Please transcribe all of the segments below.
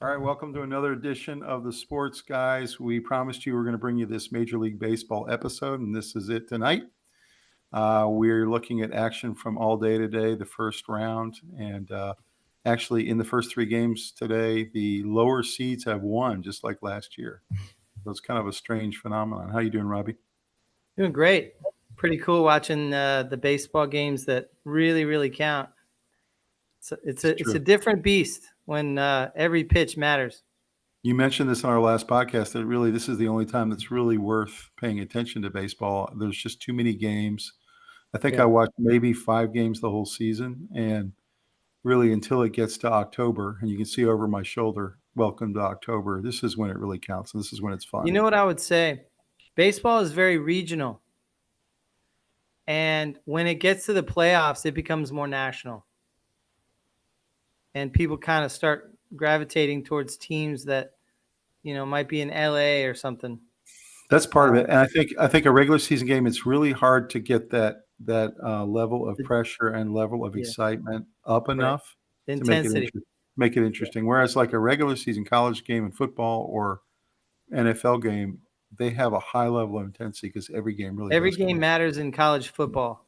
All right, welcome to another edition of the Sports Guys. We promised you we were going to bring you this Major League Baseball episode, and this is it tonight. We're looking at action from all day today, the first round, and actually in the first three games today, the lower seeds have won, just like last year. So it's kind of a strange phenomenon. How you doing, Robbie? Doing great. Pretty cool watching the baseball games that really count. It's a True. different beast when every pitch matters. You mentioned this on our last podcast that really this is the only time that's really worth paying attention to baseball. There's just too many games. I think I Yeah. watched maybe 5 games the whole season, and really until it gets to October, and you can see over my shoulder, welcome to October. This is when it really counts, and this is when it's You fun. know what I would say? Baseball is very regional. And when it gets to the playoffs, it becomes more national. And people kind of start gravitating towards teams that, might be in LA or something. That's part of it. And I think a regular season game, it's really hard to get that level of pressure and level of Yeah, excitement up right. enough The to make it intensity. make it Yeah. interesting. Whereas like a regular season college game in football or NFL game, they have a high level of intensity because every game really Every does game count. matters in college football,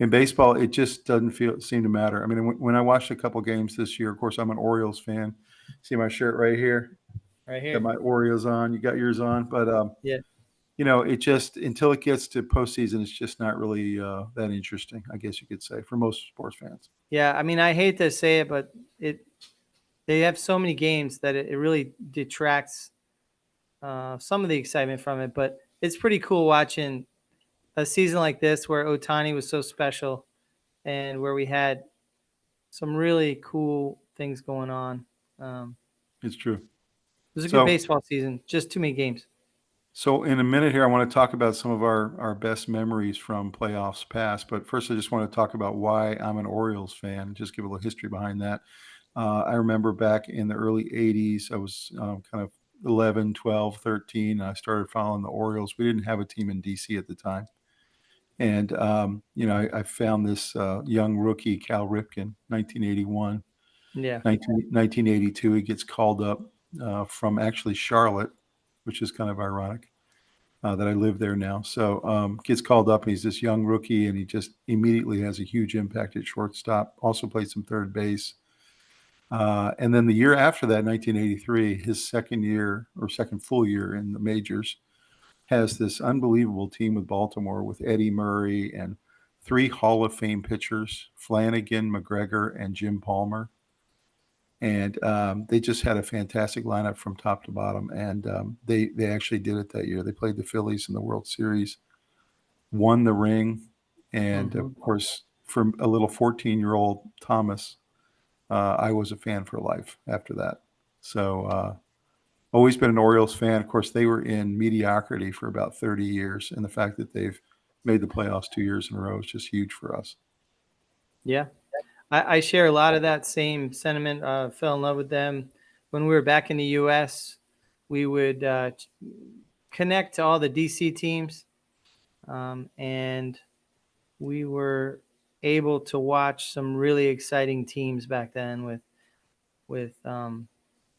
In baseball, it just doesn't seem to matter. I mean, when I watched a couple games this year, of course, I'm an Orioles fan. See my shirt right here? right Got here. my Oreos on. You got yours on, but Yeah. it just until it gets to postseason, it's just not really that interesting, I guess you could say, for most sports fans. Yeah, I mean, I hate to say it, but they have so many games that it really detracts some of the excitement from it. But it's pretty cool watching a season like this where Otani was so special and where we had some really cool things going on. It It's true. was a good So, baseball season, just too many games. so in a minute here, I want to talk about some of our best memories from playoffs past. But first, I just want to talk about why I'm an Orioles fan. Just give a little history behind that. I remember back in the early 80s, I was kind of 11, 12, 13. I started following the Orioles. We didn't have a team in DC at the time. And, I found this young rookie, Cal Ripken, 1981, Yeah. 1982. He gets called up from actually Charlotte, which is kind of ironic that I live there now. So gets called up, and he's this young rookie, and he just immediately has a huge impact at shortstop. Also played some third base. And then the year after that, 1983, his second full year in the majors, has this unbelievable team with Baltimore with Eddie Murray and three Hall of Fame pitchers, Flanagan, McGregor, and Jim Palmer. And they just had a fantastic lineup from top to bottom. And they actually did it that year. They played the Phillies in the World Series, won the ring. And Hmm. of course, for a little 14-year-old Thomas, I was a fan for life after that. So always been an Orioles fan. Of course, they were in mediocrity for about 30 years, and the fact that they've made the playoffs 2 years in a row is just huge for us. Yeah. I share a lot of that same sentiment. Fell in love with them when we were back in the U.S. We would connect to all the DC teams, and we were able to watch some really exciting teams back then with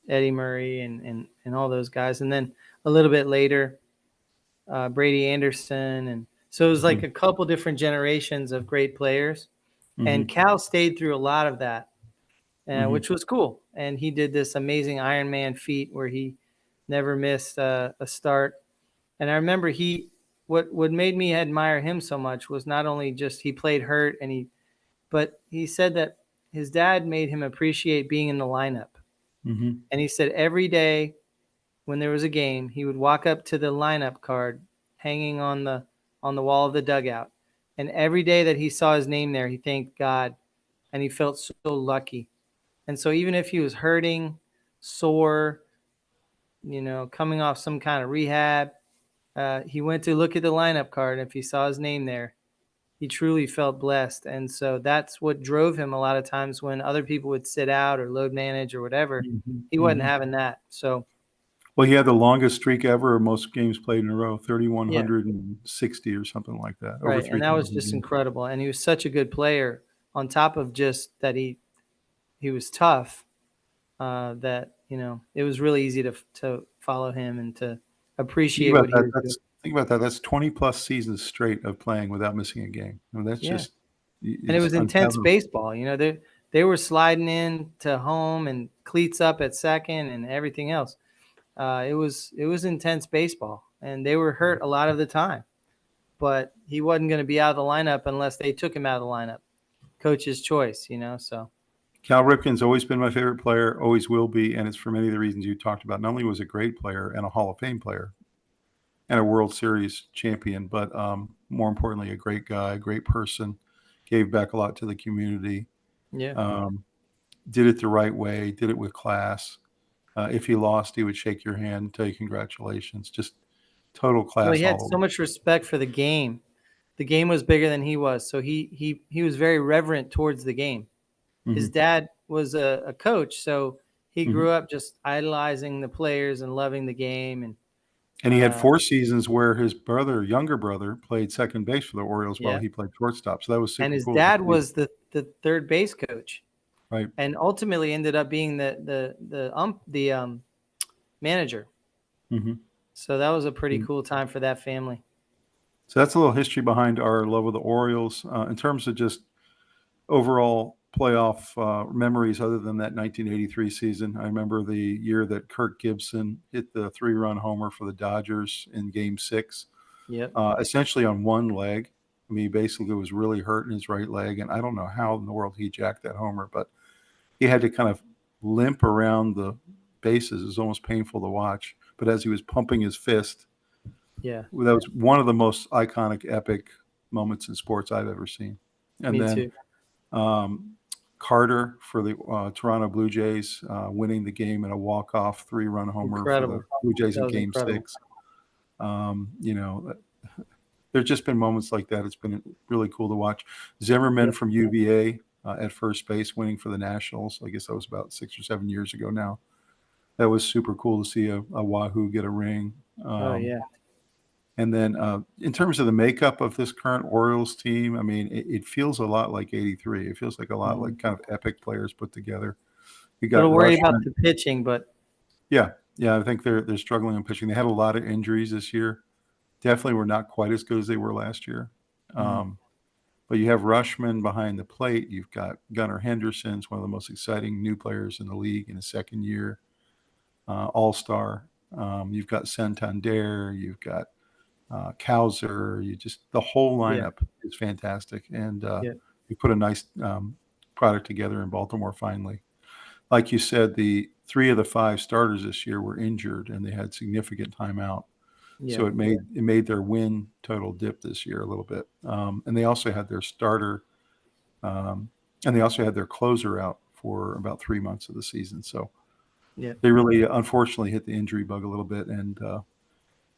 Eddie Murray and all those guys. And then a little bit later, Brady Anderson. And so it was like a couple different generations of great players. And Mm-hmm. Cal stayed through a lot of that, Mm-hmm. which was cool. And he did this amazing Ironman feat where he never missed a start. And I remember what made me admire him so much was not only just he played hurt but he said that his dad made him appreciate being in the lineup. Mm-hmm. And he said every day when there was a game, he would walk up to the lineup card hanging on the wall of the dugout. And every day that he saw his name there, he thanked God and he felt so lucky. And so even if he was hurting, sore, coming off some kind of rehab, he went to look at the lineup card. And if he saw his name there, he truly felt blessed. And so that's what drove him a lot of times when other people would sit out or load manage or whatever. Mm-hmm. He wasn't Mm-hmm. having that. So, Well, he had the longest streak ever, most games played in a row, yeah, 3,160 or something like that, over right. And that was 3,000 just games. incredible. And he was such a good player on top of just that he was tough. that, it was really easy to follow him and to Think appreciate about what he that. was doing. Think about that. That's 20 plus seasons straight of playing without missing a game. I mean, that's Yeah. just And it it's was intense unfathomable. baseball. They were sliding in to home and cleats up at second and everything else. It was intense baseball, and they were hurt a lot of the time. But he wasn't going to be out of the lineup unless they took him out of the lineup. Coach's choice, so. Cal Ripken's always been my favorite player, always will be, and it's for many of the reasons you talked about. Not only was a great player and a Hall of Fame player and a World Series champion, but more importantly, a great guy, a great person, gave back a lot to the community, Yeah. um, did it the right way, did it with class. If he lost, he would shake your hand, tell you congratulations. Just total Well, class he had all the so way. much respect for the game. The game was bigger than he was, so he was very reverent towards the game. His Hmm. dad was a coach, so he Hmm. grew up just idolizing the players and loving the game. And And he had uh, 4 seasons where his younger brother, played second base for the Orioles while yeah, he played shortstop. So that was and super his cool to dad see. was the third base coach, Right. and ultimately ended up being the manager. Hmm. So that was a pretty cool time for that family. So that's a little history behind our love of the Orioles. In terms of just overall playoff memories, other than that 1983 season, I remember the year that Kirk Gibson hit the 3-run homer for the Dodgers in Game 6, Yep. essentially on one leg. I mean, he basically was really hurting his right leg, and I don't know how in the world he jacked that homer, but he had to kind of limp around the bases. It was almost painful to watch. But as he was pumping his fist, Yeah. that was one of the most iconic, epic moments in sports I've ever seen. And Me then too. um, Carter for the Toronto Blue Jays, winning the game in a walk-off 3-run homer for the Incredible. Blue Jays That in was Game incredible. 6. You know, there's just been moments like that. It's been really cool to watch. Zimmerman Yep. from UVA at first base, winning for the Nationals. I guess that was about 6 or 7 years ago now. That was super cool to see a Wahoo get a ring. Oh Um, yeah. And then in terms of the makeup of this current Orioles team, I mean, it feels a lot like '83. It feels like a lot Mhm. like kind of epic players put together. You got Little worry about Rushman. the pitching, but Yeah, yeah, I think they're struggling on pitching. They had a lot of injuries this year. Definitely were not quite as good as they were last year. mhm. Um, but you have Rushman behind the plate. You've got Gunnar Henderson's one of the most exciting new players in the league in his second year, All-Star. You've got Santander. You've got Kowser. The whole Yeah. lineup is fantastic, and Yeah. we put a nice product together in Baltimore finally. Like you said, the 3 of the 5 starters this year were injured, and they had significant time out. Yeah. So it made their win total dip this year a little bit. And they also had their starter, um, and they also had their closer out for about 3 months of the season. So Yeah. they really, unfortunately, hit the injury bug a little bit, and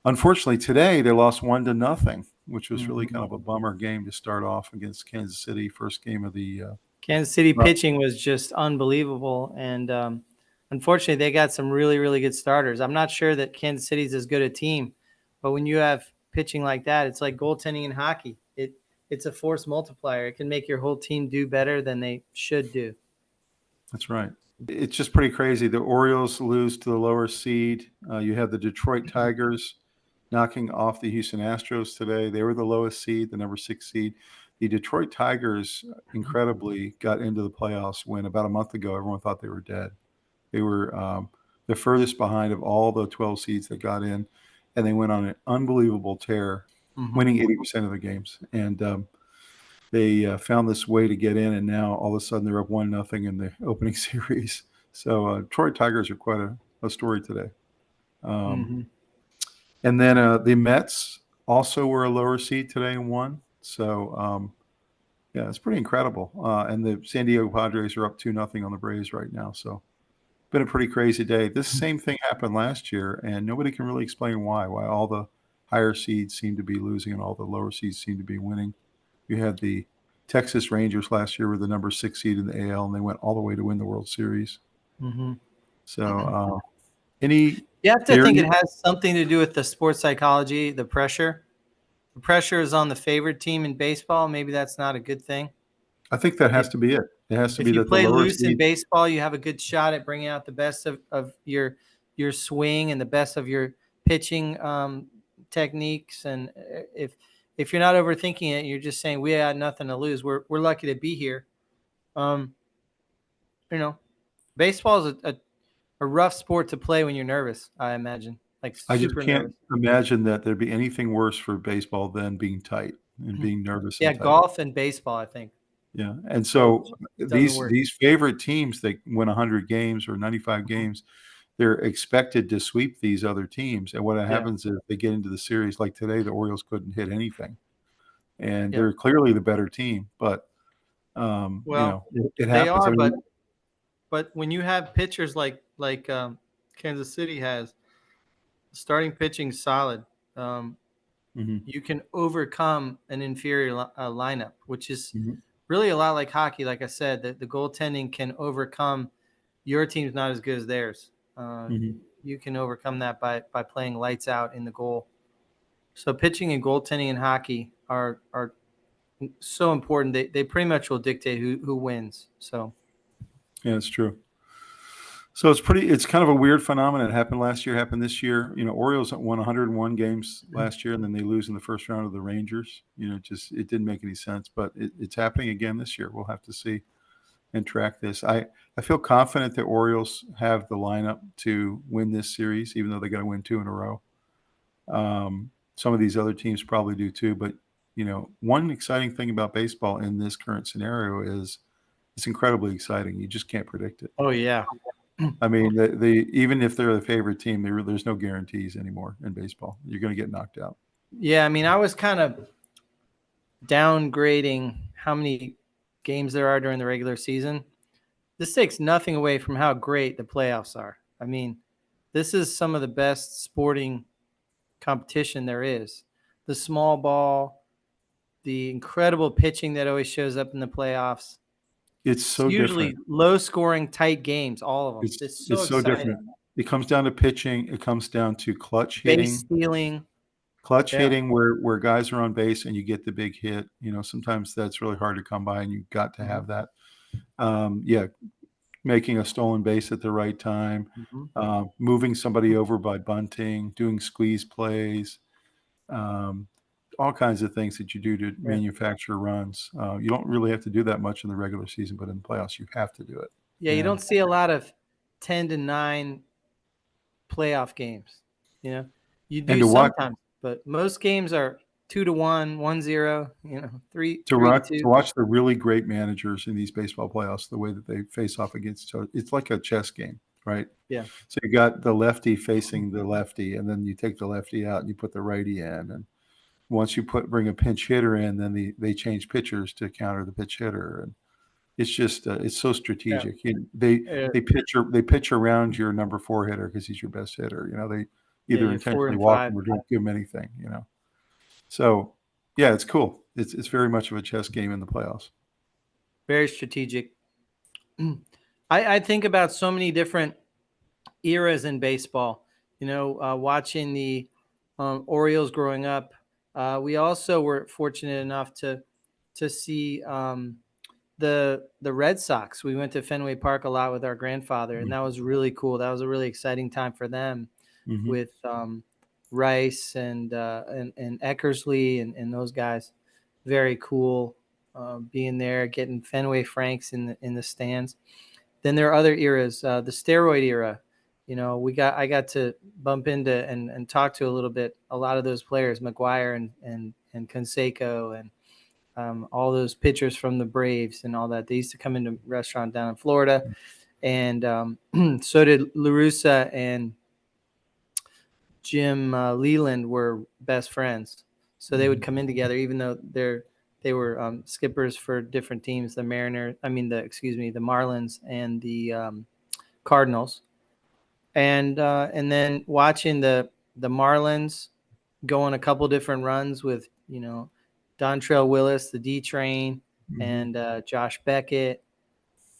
unfortunately, today they lost 1-0, which was really kind Mhm. of a bummer game to start off against Kansas City, first game of the. Kansas City Well, pitching was just unbelievable, and unfortunately, they got some really, really good starters. I'm not sure that Kansas City's as good a team, but when you have pitching like that, it's like goaltending in hockey. It's a force multiplier. It can make your whole team do better than they should do. that's right. It's just pretty crazy. The Orioles lose to the lower seed. You have the Detroit Tigers knocking off the Houston Astros today. They were the lowest seed, the number 6 seed. The Detroit Tigers incredibly got into the playoffs when about a month ago everyone thought they were dead. They were the furthest behind of all the 12 seeds that got in, and they went on an unbelievable tear, Mhm. winning 80% of the games. And they found this way to get in, and now all of a sudden they're up 1-0 in the opening series. So Detroit Tigers are quite a story today. Um, Mhm. and then the Mets also were a lower seed today and won. So yeah, it's pretty incredible. And the San Diego Padres are up 2-0 on the Braves right now. So been a pretty crazy day. This same thing happened last year, and nobody can really explain why all the higher seeds seem to be losing and all the lower seeds seem to be winning. You had the Texas Rangers last year were the number 6 seed in the AL, and they went all the way to win the World Series. Mhm. So any You have to think it theory? has something to do with the sports psychology, the pressure. The pressure is on the favorite team in baseball. Maybe that's not a good thing. I think that has It, to be it. It has to If be you that the play lower loose in seed. baseball, you have a good shot at bringing out the best of your swing and the best of your pitching techniques. And if you're not overthinking it, you're just saying we had nothing to lose. We're lucky to be here. Um, you know, baseball is a rough sport to play when you're nervous. I imagine, like I just super can't nervous. imagine that there'd be anything worse for baseball than being tight and Mhm. being nervous Yeah, and tight. golf and baseball, I think. Yeah, and Both so doesn't these work. these favorite teams that win 100 games or 95 Mhm. games, they're expected to sweep these other teams, and what Yeah, happens is they get into the series like today, the Orioles couldn't hit anything, and yeah. they're clearly the better team, but, Well, it they happens. I are, mean, but when you have pitchers like Kansas City has, starting pitching solid, um, mhm, you can overcome an inferior lineup, which is mhm, really a lot like hockey. Like I said, the goaltending can overcome your team's not as good as theirs. mhm. You can overcome that by playing lights out in the goal. So pitching and goaltending in hockey are so important. They pretty much will dictate who wins. So Yeah, it's true. So it's kind of a weird phenomenon. It happened last year, happened this year. Orioles won 101 games last year, and then they lose in the first round of the Rangers. It didn't make any sense, but it's happening again this year. We'll have to see and track this. I feel confident the Orioles have the lineup to win this series, even though they got to win two in a row. Some of these other teams probably do too, but one exciting thing about baseball in this current scenario is it's incredibly exciting. You just can't predict it. oh yeah. I mean, even if they're the favorite team, there's no guarantees anymore in baseball. You're going to get knocked out. Yeah, I mean, I was kind of downgrading how many games there are during the regular season. This takes nothing away from how great the playoffs are. I mean, this is some of the best sporting competition there is. The small ball, the incredible pitching that always shows up in the playoffs. It's It's so usually different. low scoring, tight games, all of them. It's so It's so exciting. different. It comes down to pitching. It comes down to Base stealing. clutch Yeah. hitting where guys are on base and you get the big hit. Sometimes that's really hard to come by, and you've got to Mhm. have that. Yeah, making a stolen base at the right time, Mhm. moving somebody over by bunting, doing squeeze plays, um, all kinds of things that you do to Yeah. manufacture runs. You don't really have to do that much in the regular season, but in the playoffs, you have to do it. Yeah, you And don't see a lot of 10-9 playoff games. You know, you and do to watch sometimes, but most games are 2-1, 1-0. You know, three to three to watch to two. watch the really great managers in these baseball playoffs, the way that they face off against each other, it's like a chess game, right? Yeah, So you got the lefty facing the lefty, and then you take the lefty out and you put the righty in, and once you bring a pinch hitter in, then they change pitchers to counter the pitch hitter, and it's just it's so yeah, strategic. They yeah, they pitch around your number four hitter because he's your best hitter. They yeah. either You're four intentionally and walk five. him or don't give him anything. So yeah, it's cool. It's very much of a chess game in the playoffs. Very strategic. I think about so many different eras in baseball. Watching the Orioles growing up, we also were fortunate enough to see the Red Sox. We went to Fenway Park a lot with our grandfather, and that was really cool. That was a really exciting time for them Mm-hmm. with Rice and Eckersley and those guys. Very cool being there, getting Fenway Franks in the stands. Then there are other eras, the steroid era. I got to bump into and talk to a lot of those players, McGuire and Canseco and all those pitchers from the Braves and all that. They used to come into a restaurant down in Florida, and so did LaRussa and Jim Leland were best friends. So they would Mm-hmm. come in together, even though they were skippers for different teams. The the Marlins and the Cardinals, and then watching the Marlins go on a couple different runs with Dontrell Willis, the D Train, Mm-hmm. and Josh Beckett.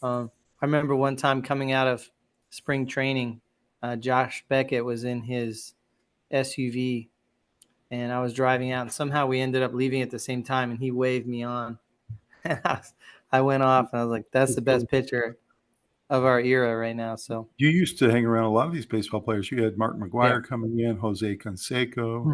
I remember one time coming out of spring training, Josh Beckett was in his SUV, and I was driving out, and somehow we ended up leaving at the same time, and he waved me on. And I I went off and I was like, that's the best pitcher of our era right now. So You used to hang around a lot of these baseball players. You had Mark yeah. McGuire coming in, Jose Canseco.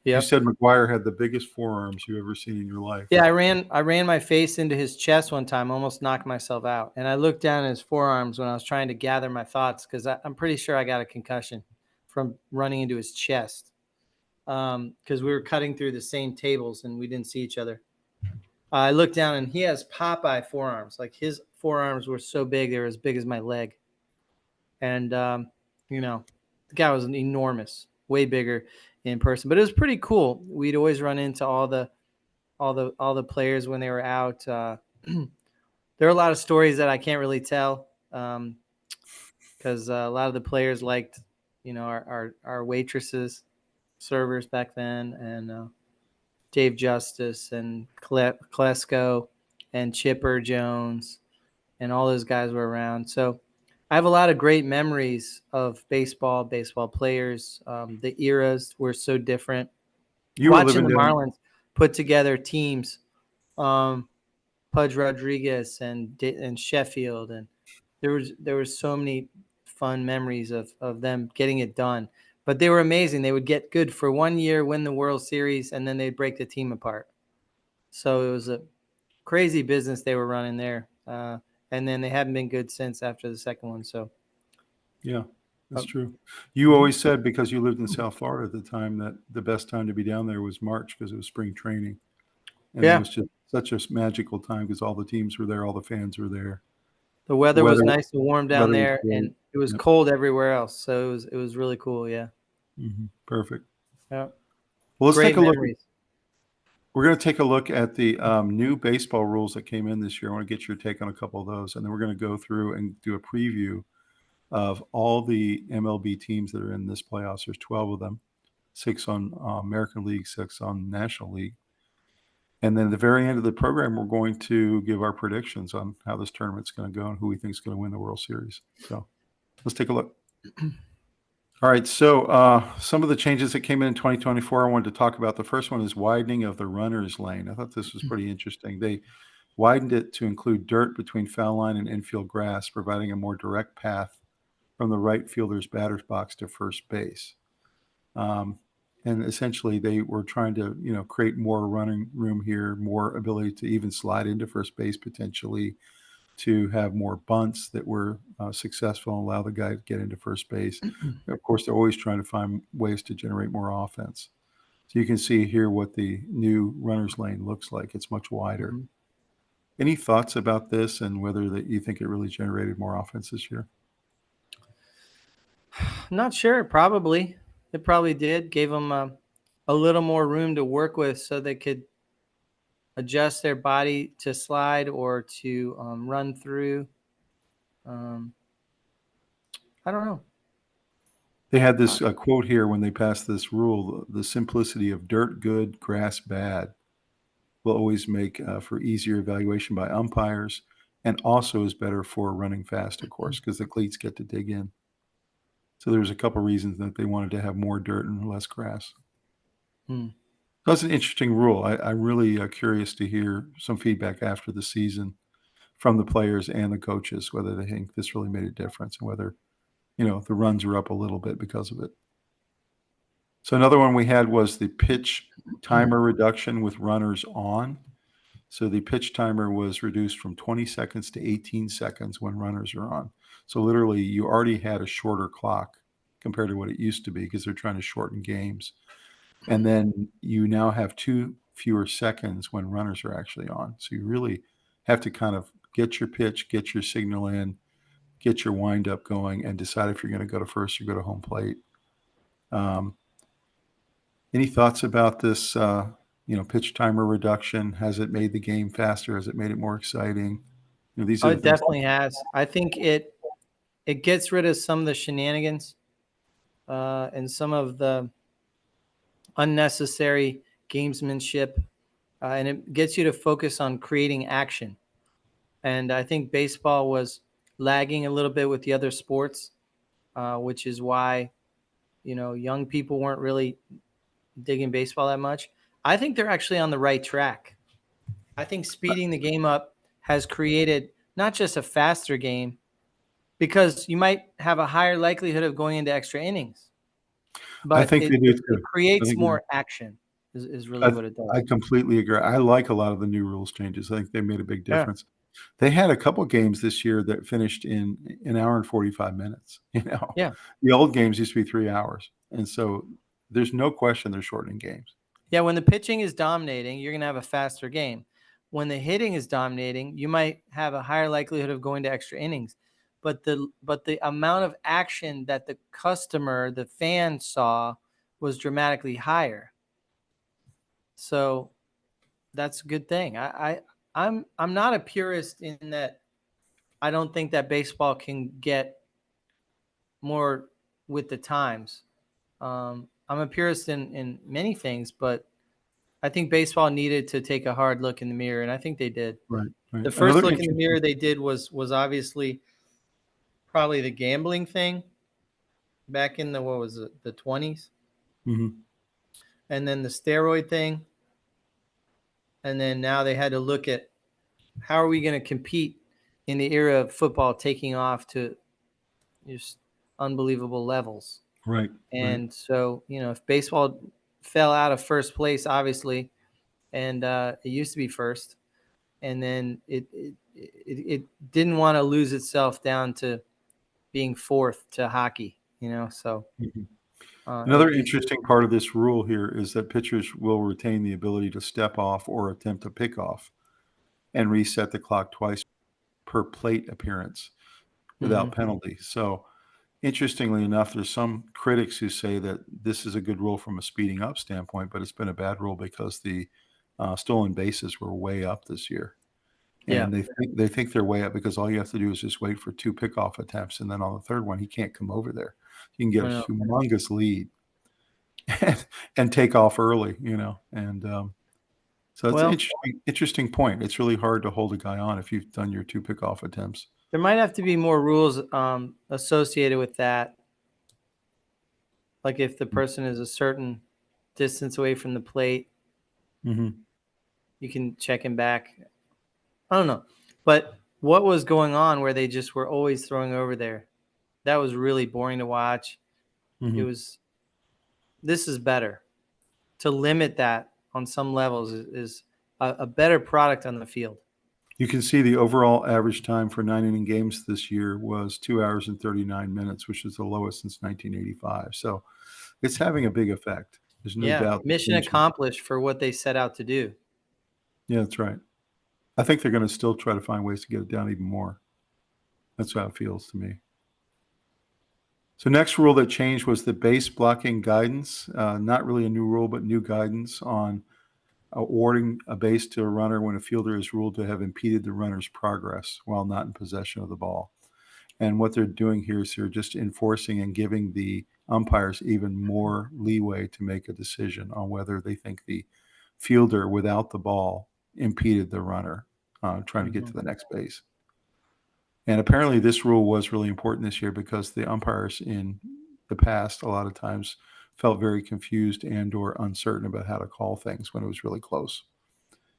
You Yep. said McGuire had the biggest forearms you ever seen in your life. Yeah, I ran my face into his chest one time, almost knocked myself out. And I looked down at his forearms when I was trying to gather my thoughts because I'm pretty sure I got a concussion from running into his chest because we were cutting through the same tables and we didn't see each other. I looked down and he has Popeye forearms. Like his forearms were so big, they were as big as my leg. And, the guy was enormous, way bigger in person. But it was pretty cool. We'd always run into all the players when they were out. There are a lot of stories that I can't really tell because a lot of the players liked, our waitresses, servers back then, and Dave Justice and Klesko and Chipper Jones and all those guys were around. So I have a lot of great memories of baseball players. The eras were so different. You were Watching living the down. Marlins put together teams, Pudge Rodriguez and Sheffield, and there was so many fun memories of them getting it done. But they were amazing. They would get good for 1 year, win the World Series, and then they'd break the team apart. So it was a crazy business they were running there. And then they haven't been good since after the second one. So Yeah, that's true. You always said, because you lived in South Florida at the time, that the best time to be down there was March because it was spring training. And that yeah, was just such a magical time because all the teams were there, all the fans were there. the The weather was nice and warm down weather was there, great. and it was Yep. cold everywhere else. So it was really cool. Yeah, Perfect. yeah, Well, let's take great a look. memories. We're going to take a look at the new baseball rules that came in this year. I want to get your take on a couple of those, and then we're going to go through and do a preview of all the MLB teams that are in this playoffs. There's 12 of them, 6 on American League, 6 on National League. And then at the very end of the program, we're going to give our predictions on how this tournament's going to go and who we think is going to win the World Series. So let's take a look. All right, so some of the changes that came in 2024, I wanted to talk about. The first one is widening of the runner's lane. I thought this was pretty interesting. They widened it to include dirt between foul line and infield grass, providing a more direct path from the right fielder's batter's box to first base. And essentially, they were trying to, create more running room here, more ability to even slide into first base potentially, to have more bunts that were successful and allow the guy to get into first base. Of course, they're always trying to find ways to generate more offense. So you can see here what the new runner's lane looks like. It's much wider. Any thoughts about this and whether that you think it really generated more offense this year? Not sure. Probably. It probably did. Gave them a little more room to work with so they could adjust their body to slide or to run through. I don't know. They had this quote here when they passed this rule: the simplicity of dirt good, grass bad will always make for easier evaluation by umpires, and also is better for running fast, of course, because the cleats get to dig in. So there's a couple reasons that they wanted to have more dirt and less grass. That's an interesting rule. I'm really curious to hear some feedback after the season from the players and the coaches, whether they think this really made a difference and whether, the runs are up a little bit because of it. So another one we had was the pitch timer reduction with runners on. So the pitch timer was reduced from 20 seconds to 18 seconds when runners are on. So literally you already had a shorter clock compared to what it used to be because they're trying to shorten games. And then you now have 2 fewer seconds when runners are actually on. So you really have to kind of get your pitch, get your signal in, get your wind up going, and decide if you're going to go to first or go to home plate. Any thoughts about this, pitch timer reduction? Has it made the game faster? Has it made it more exciting? These Oh, are the it things. definitely has. I think it gets rid of some of the shenanigans and some of the unnecessary gamesmanship, and it gets you to focus on creating action. And I think baseball was lagging a little bit with the other sports, which is why young people weren't really digging baseball that much. I think they're actually on the right track. I think speeding the game up has created not just a faster game, because you might have a higher likelihood of going into extra innings, I but think it, they do it, it too. I creates think they do. more action is really what it I does. completely agree. I like a lot of the new rules changes. I think they made a big Yeah. difference. They had a couple games this year that finished in an hour and 45 minutes. Yeah. The old games used to be 3 hours, and so there's no question they're shortening games. Yeah. When the pitching is dominating, you're going to have a faster game. When the hitting is dominating, you might have a higher likelihood of going to extra innings. But the amount of action that the customer, the fan saw was dramatically higher. So that's a good thing. I'm not a purist in that I don't think that baseball can get more with the times. I'm a purist in many things, but I think baseball needed to take a hard look in the mirror, and I think they did. Right, right. The first Another look in the interesting mirror they did was obviously probably the gambling thing back in the, what was it, the 20s, mhm. and then the steroid thing, and then now they had to look at how are we going to compete in the era of football taking off to just unbelievable levels. Right, right. And so, if baseball fell out of first place, obviously, and it used to be first, and then it didn't want to lose itself down to being fourth to hockey, so Mhm. uh, it, Another it, interesting part of this rule here is that pitchers will retain the ability to step off or attempt a pickoff and reset the clock twice per plate appearance without mhm. penalty. So, interestingly enough, there's some critics who say that this is a good rule from a speeding up standpoint, but it's been a bad rule because the stolen bases were way up this year. Yeah, And they think they're way up because all you have to do is just wait for 2 pickoff attempts, and then on the 3rd one, he can't come over there. You can get I a know. humongous lead and take off early, and, so it's an Well, interesting point. It's really hard to hold a guy on if you've done your 2 pickoff attempts. there might have to be more rules associated with that, like if the person is a certain distance away from the plate, Mhm. you can check him back. I don't know, but what was going on where they just were always throwing over there? That was really boring to watch. It Mhm. was. This is better. To limit that on some levels is a better product on the field. You can see the overall average time for 9-inning games this year was 2 hours and 39 minutes, which is the lowest since 1985. So, it's having a big effect. There's no Yeah, doubt the mission changes. accomplished for what they set out to do. Yeah, that's right. I think they're gonna still try to find ways to get it down even more. That's how it feels to me. So next rule that changed was the base blocking guidance. Not really a new rule, but new guidance on awarding a base to a runner when a fielder is ruled to have impeded the runner's progress while not in possession of the ball. And what they're doing here is they're just enforcing and giving the umpires even more leeway to make a decision on whether they think the fielder without the ball impeded the runner trying to get Mhm. to the next base. And apparently, this rule was really important this year because the umpires in the past, a lot of times, felt very confused and/or uncertain about how to call things when it was really close.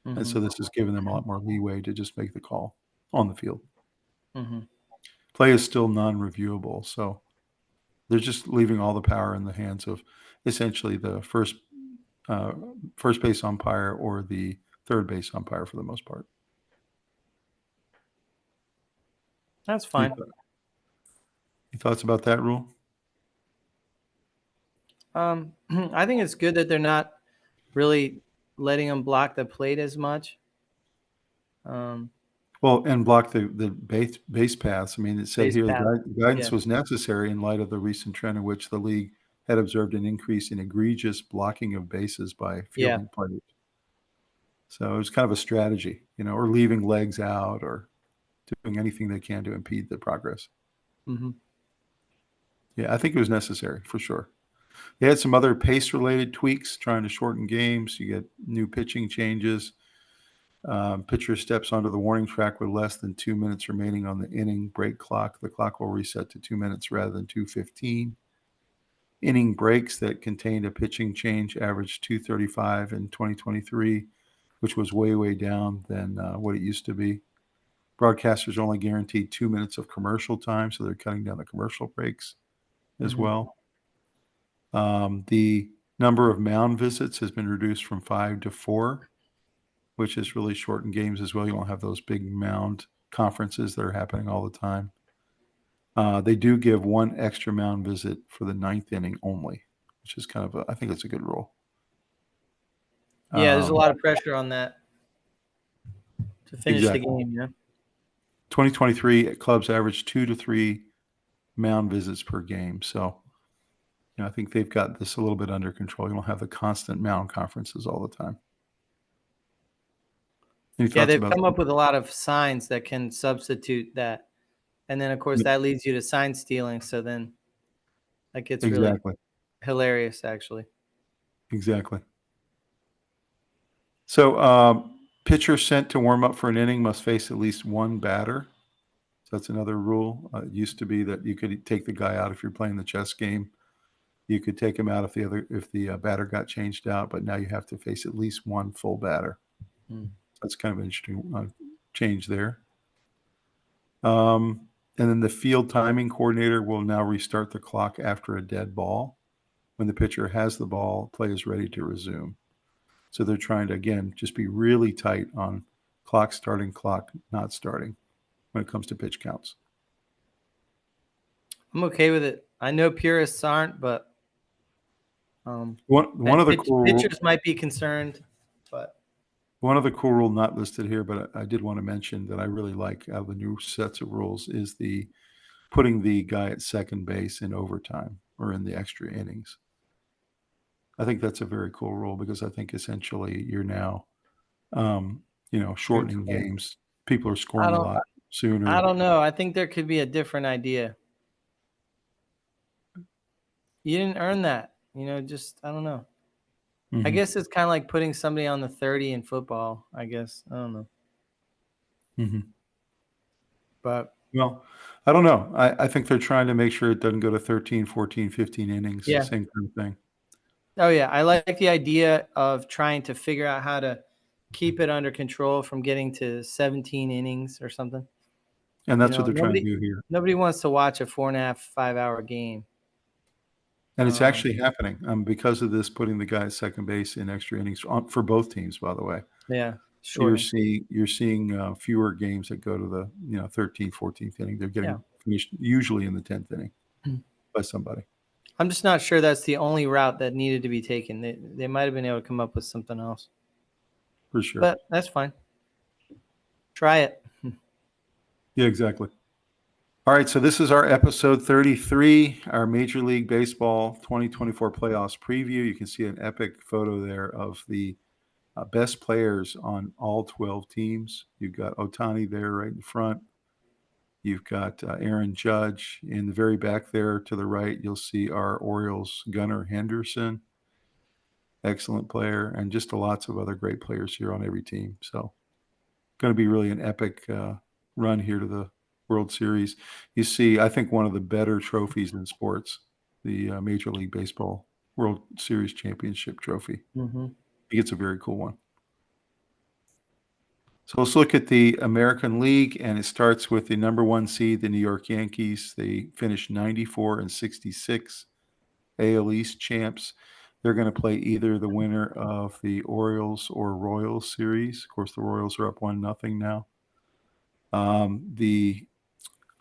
And so Mhm. this has given them a lot more leeway to just make the call on the field. Mhm. Play is still non-reviewable, so they're just leaving all the power in the hands of essentially the uh, first base umpire or the third base umpire for the most part. That's Any, fine. any thoughts about that rule? I think it's good that they're not really letting them block the plate as much. Um, Well, and block the base paths. I mean, it said Base here the path. guidance Yeah. was necessary in light of the recent trend in which the league had observed an increase in egregious blocking of bases by Yeah. fielding players. So it was kind of a strategy, or leaving legs out or doing anything they can to impede the progress. Mhm. Yeah, I think it was necessary for sure. They had some other pace-related tweaks, trying to shorten games. You get new pitching changes. Pitcher steps onto the warning track with less than 2 minutes remaining on the inning break clock. The clock will reset to 2 minutes rather than 2:15. Inning breaks that contained a pitching change averaged 2:35 in 2023, which was way, way down than what it used to be. Broadcasters only guaranteed 2 minutes of commercial time, so they're cutting down the commercial breaks as well. The number of mound visits has been reduced from 5 to 4, which has really shortened games as well. You won't have those big mound conferences that are happening all the time. They do give one extra mound visit for the 9th inning only, which is kind of I think it's a good rule. Yeah, there's a lot of pressure on that to finish the game. Yeah. 2023 clubs average 2 to 3 mound visits per game. So, I think they've got this a little bit under control. You don't have the constant mound conferences all the time. Yeah, they've come up with a lot of signs that can substitute that. And then, of course, that leads you to sign stealing. So then that gets really hilarious, actually. Exactly. So pitcher sent to warm up for an inning must face at least one batter. So that's another rule. It used to be that you could take the guy out if you're playing the chess game. You could take him out if the batter got changed out, but now you have to face at least one full batter. That's kind of an interesting change there. And then the field timing coordinator will now restart the clock after a dead ball. When the pitcher has the ball, play is ready to resume. So they're trying to, again, just be really tight on clock starting, clock not starting when it comes to pitch counts. I'm okay with it. I know purists aren't, but one of the cool pitchers might be concerned. But one of the cool rule not listed here, but I did want to mention that I really like out of the new sets of rules is the putting the guy at second base in overtime or in the extra innings. I think that's a very cool rule because I think essentially you're now, shortening games. People are scoring a lot sooner. I don't know. I think there could be a different idea. You didn't earn that. Just, I don't know. I guess it's kind of like putting somebody on the 30 in football, I guess. I don't know. But well, I don't know. I think they're trying to make sure it doesn't go to 13, 14, 15 innings. Yeah. Same kind of thing. Oh, yeah. I like the idea of trying to figure out how to keep it under control from getting to 17 innings or something. And that's what they're trying to do here. Nobody wants to watch a 4.5, 5-hour game. And it's actually happening because of this, putting the guy at second base in extra innings for both teams, by the way. Yeah. You're seeing fewer games that go to the 13th, 14th inning. They're getting finished usually in the 10th inning by somebody. I'm just not sure that's the only route that needed to be taken. They might have been able to come up with something else. For sure. But that's fine. Try it. Yeah, exactly. All right, so this is our episode 33, our Major League Baseball 2024 playoffs preview. You can see an epic photo there of the best players on all 12 teams. You've got Ohtani there right in front. You've got Aaron Judge in the very back there to the right. You'll see our Orioles Gunnar Henderson, excellent player, and just lots of other great players here on every team. So going to be really an epic run here to the World Series. You see, I think one of the better trophies in sports, the Major League Baseball World Series Championship Trophy. I think it's a very cool one. So let's look at the American League, and it starts with the number 1 seed, the New York Yankees. They finished 94-66, AL East champs. They're going to play either the winner of the Orioles or Royals series. Of course, the Royals are up 1-0 now. The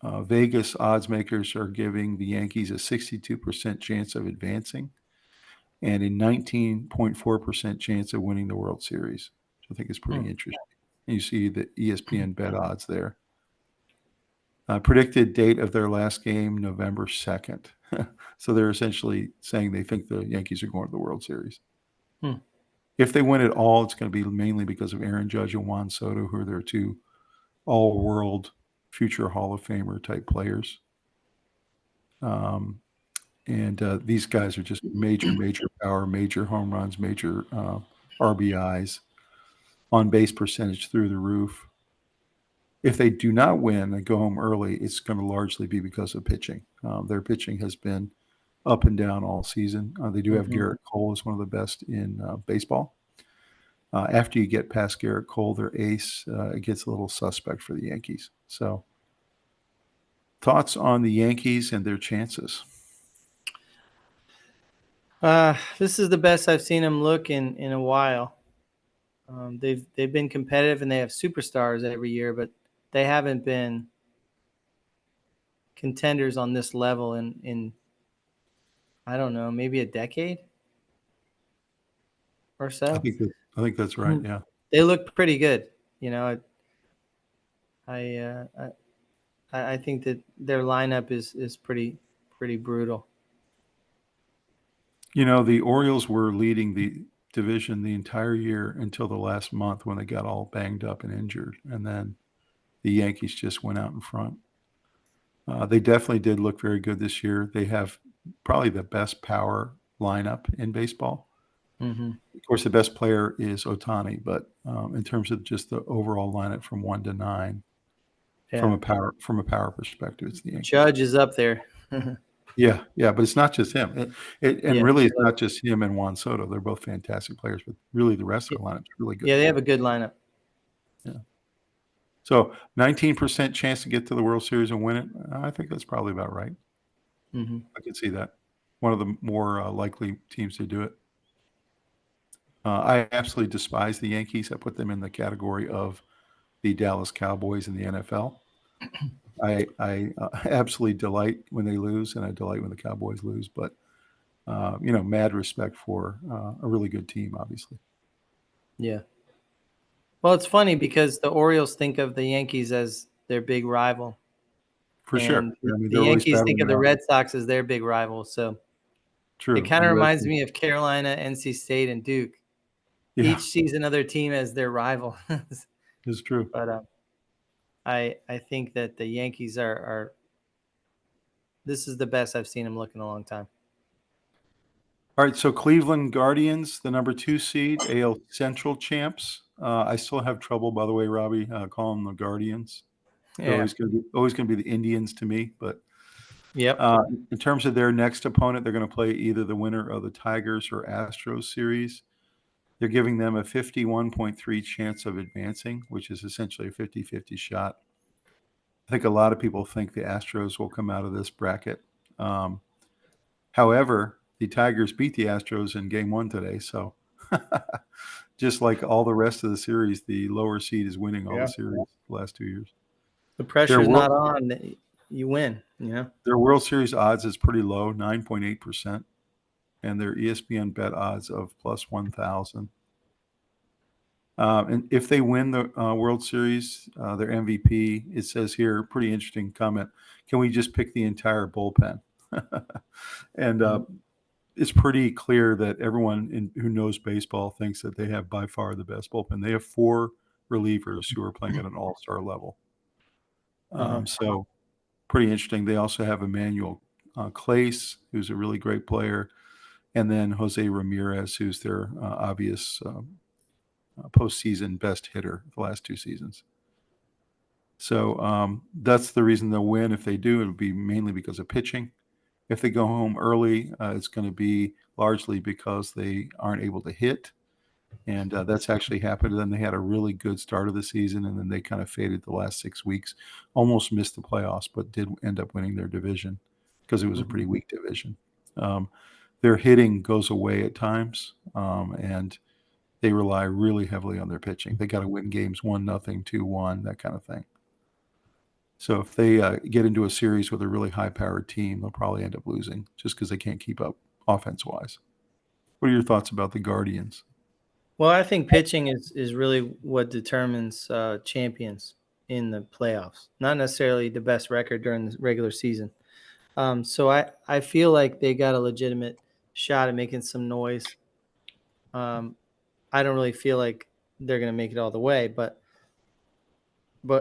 Vegas odds makers are giving the Yankees a 62% chance of advancing and a 19.4% chance of winning the World Series, which I think is pretty interesting. And you see the ESPN bet odds there. Predicted date of their last game, November 2nd. So they're essentially saying they think the Yankees are going to the World Series. If they win it all, it's going to be mainly because of Aaron Judge and Juan Soto, who are their 2 all-world future Hall of Famer type players. And these guys are just major power, major home runs, major RBIs, on base percentage through the roof. If they do not win and go home early, it's going to largely be because of pitching. Their pitching has been up and down all season. They do have Garrett Cole as one of the best in baseball. After you get past Garrett Cole, their ace, it gets a little suspect for the Yankees. So, thoughts on the Yankees and their chances? This is the best I've seen them look in a while. They've been competitive and they have superstars every year, but they haven't been contenders on this level in I don't know, maybe a decade or so. I think that's right. Yeah. They look pretty good. You know, I uh, I think that their lineup is pretty brutal. You know, the Orioles were leading the division the entire year until the last month when they got all banged up and injured, and then the Yankees just went out in front. They definitely did look very good this year. They have probably the best power lineup in baseball. Mm-hmm. Of course, the best player is Otani, but in terms of just the overall lineup from 1 to 9, Yeah, from a power perspective, it's the Yankees. Judge is up there. Yeah, yeah, but it's not just him. And Yeah, really, it's not just him and Juan Soto. They're both fantastic players, but really the rest of the lineup's really good. yeah, they have a good lineup. Yeah. So 19% chance to get to the World Series and win it. I think that's probably about right. Mm-hmm. I could see that. One of the more likely teams to do it. I absolutely despise the Yankees. I put them in the category of the Dallas Cowboys in the NFL. I absolutely delight when they lose, and I delight when the Cowboys lose. But mad respect for a really good team, obviously. Yeah. Well, it's funny because the Orioles think of the Yankees as their big rival, For sure. and I mean, the they're always Yankees think battling of it the out. Red Sox as their big rival. So it True. kind And of the Red reminds Sox, me of Carolina, NC State, and Duke. yeah, Each sees another team as their rival. it's true. But I think that the Yankees are this is the best I've seen them look in a long time. All right, so Cleveland Guardians, the number 2 seed, AL Central champs. I still have trouble, by the way, Robbie, calling them the Guardians. They're Yeah. always going to be the Indians to me. But Yep. in terms of their next opponent, they're going to play either the winner of the Tigers or Astros series. They're giving them a 51.3 chance of advancing, which is essentially a 50-50 shot. I think a lot of people think the Astros will come out of this bracket. However, the Tigers beat the Astros in game 1 today, so just like all the rest of the series, the lower seed is winning all Yeah. the series the last 2 years. The Their pressure's world, not on. You win. You know. their World Series odds is pretty low, 9.8%, and their ESPN bet odds of plus 1,000. And if they win the World Series, their MVP, it says here, pretty interesting comment. Can we just pick the entire bullpen? And it's pretty clear that everyone who knows baseball thinks that they have by far the best bullpen. They have 4 relievers who are playing at an all-star level. So pretty interesting. They also have Emmanuel Clace, who's a really great player, and then Jose Ramirez, who's their obvious postseason best hitter the last 2 seasons. So that's the reason they'll win. If they do, it'll be mainly because of pitching. If they go home early, it's going to be largely because they aren't able to hit. And that's actually happened to them. They had a really good start of the season, and then they kind of faded the last 6 weeks, almost missed the playoffs, but did end up winning their division because it was a pretty weak division. Their hitting goes away at times, and they rely really heavily on their pitching. They got to win games 1-0, 2-1, that kind of thing. So if they get into a series with a really high-powered team, they'll probably end up losing just because they can't keep up offense-wise. What are your thoughts about the Guardians? Well, I think pitching is really what determines champions in the playoffs, not necessarily the best record during the regular season. So I feel like they got a legitimate shot at making some noise. I don't really feel like they're going to make it all the way, but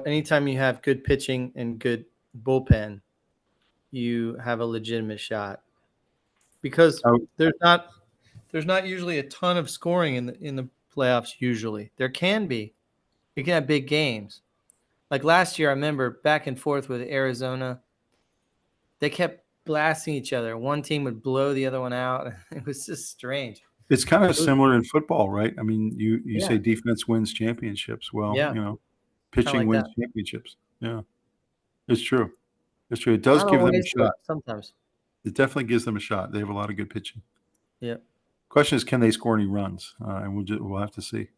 anytime you have good pitching and good bullpen, you have a legitimate shot because Oh, there's not usually a ton of scoring in the playoffs. Usually there can be. You can have big games. Like last year, I remember back and forth with Arizona. They kept blasting each other. One team would blow the other one out. It was just strange. It's kind of similar in football, right? I mean, you Yeah, say defense wins championships. Well, yeah, kind of pitching like wins that. championships. Yeah, it's true. It's true. It does Not give them a always, but shot. sometimes. It definitely gives them a shot. They have a lot of good pitching. Yeah. Question is, can they score any runs? And we'll have to see.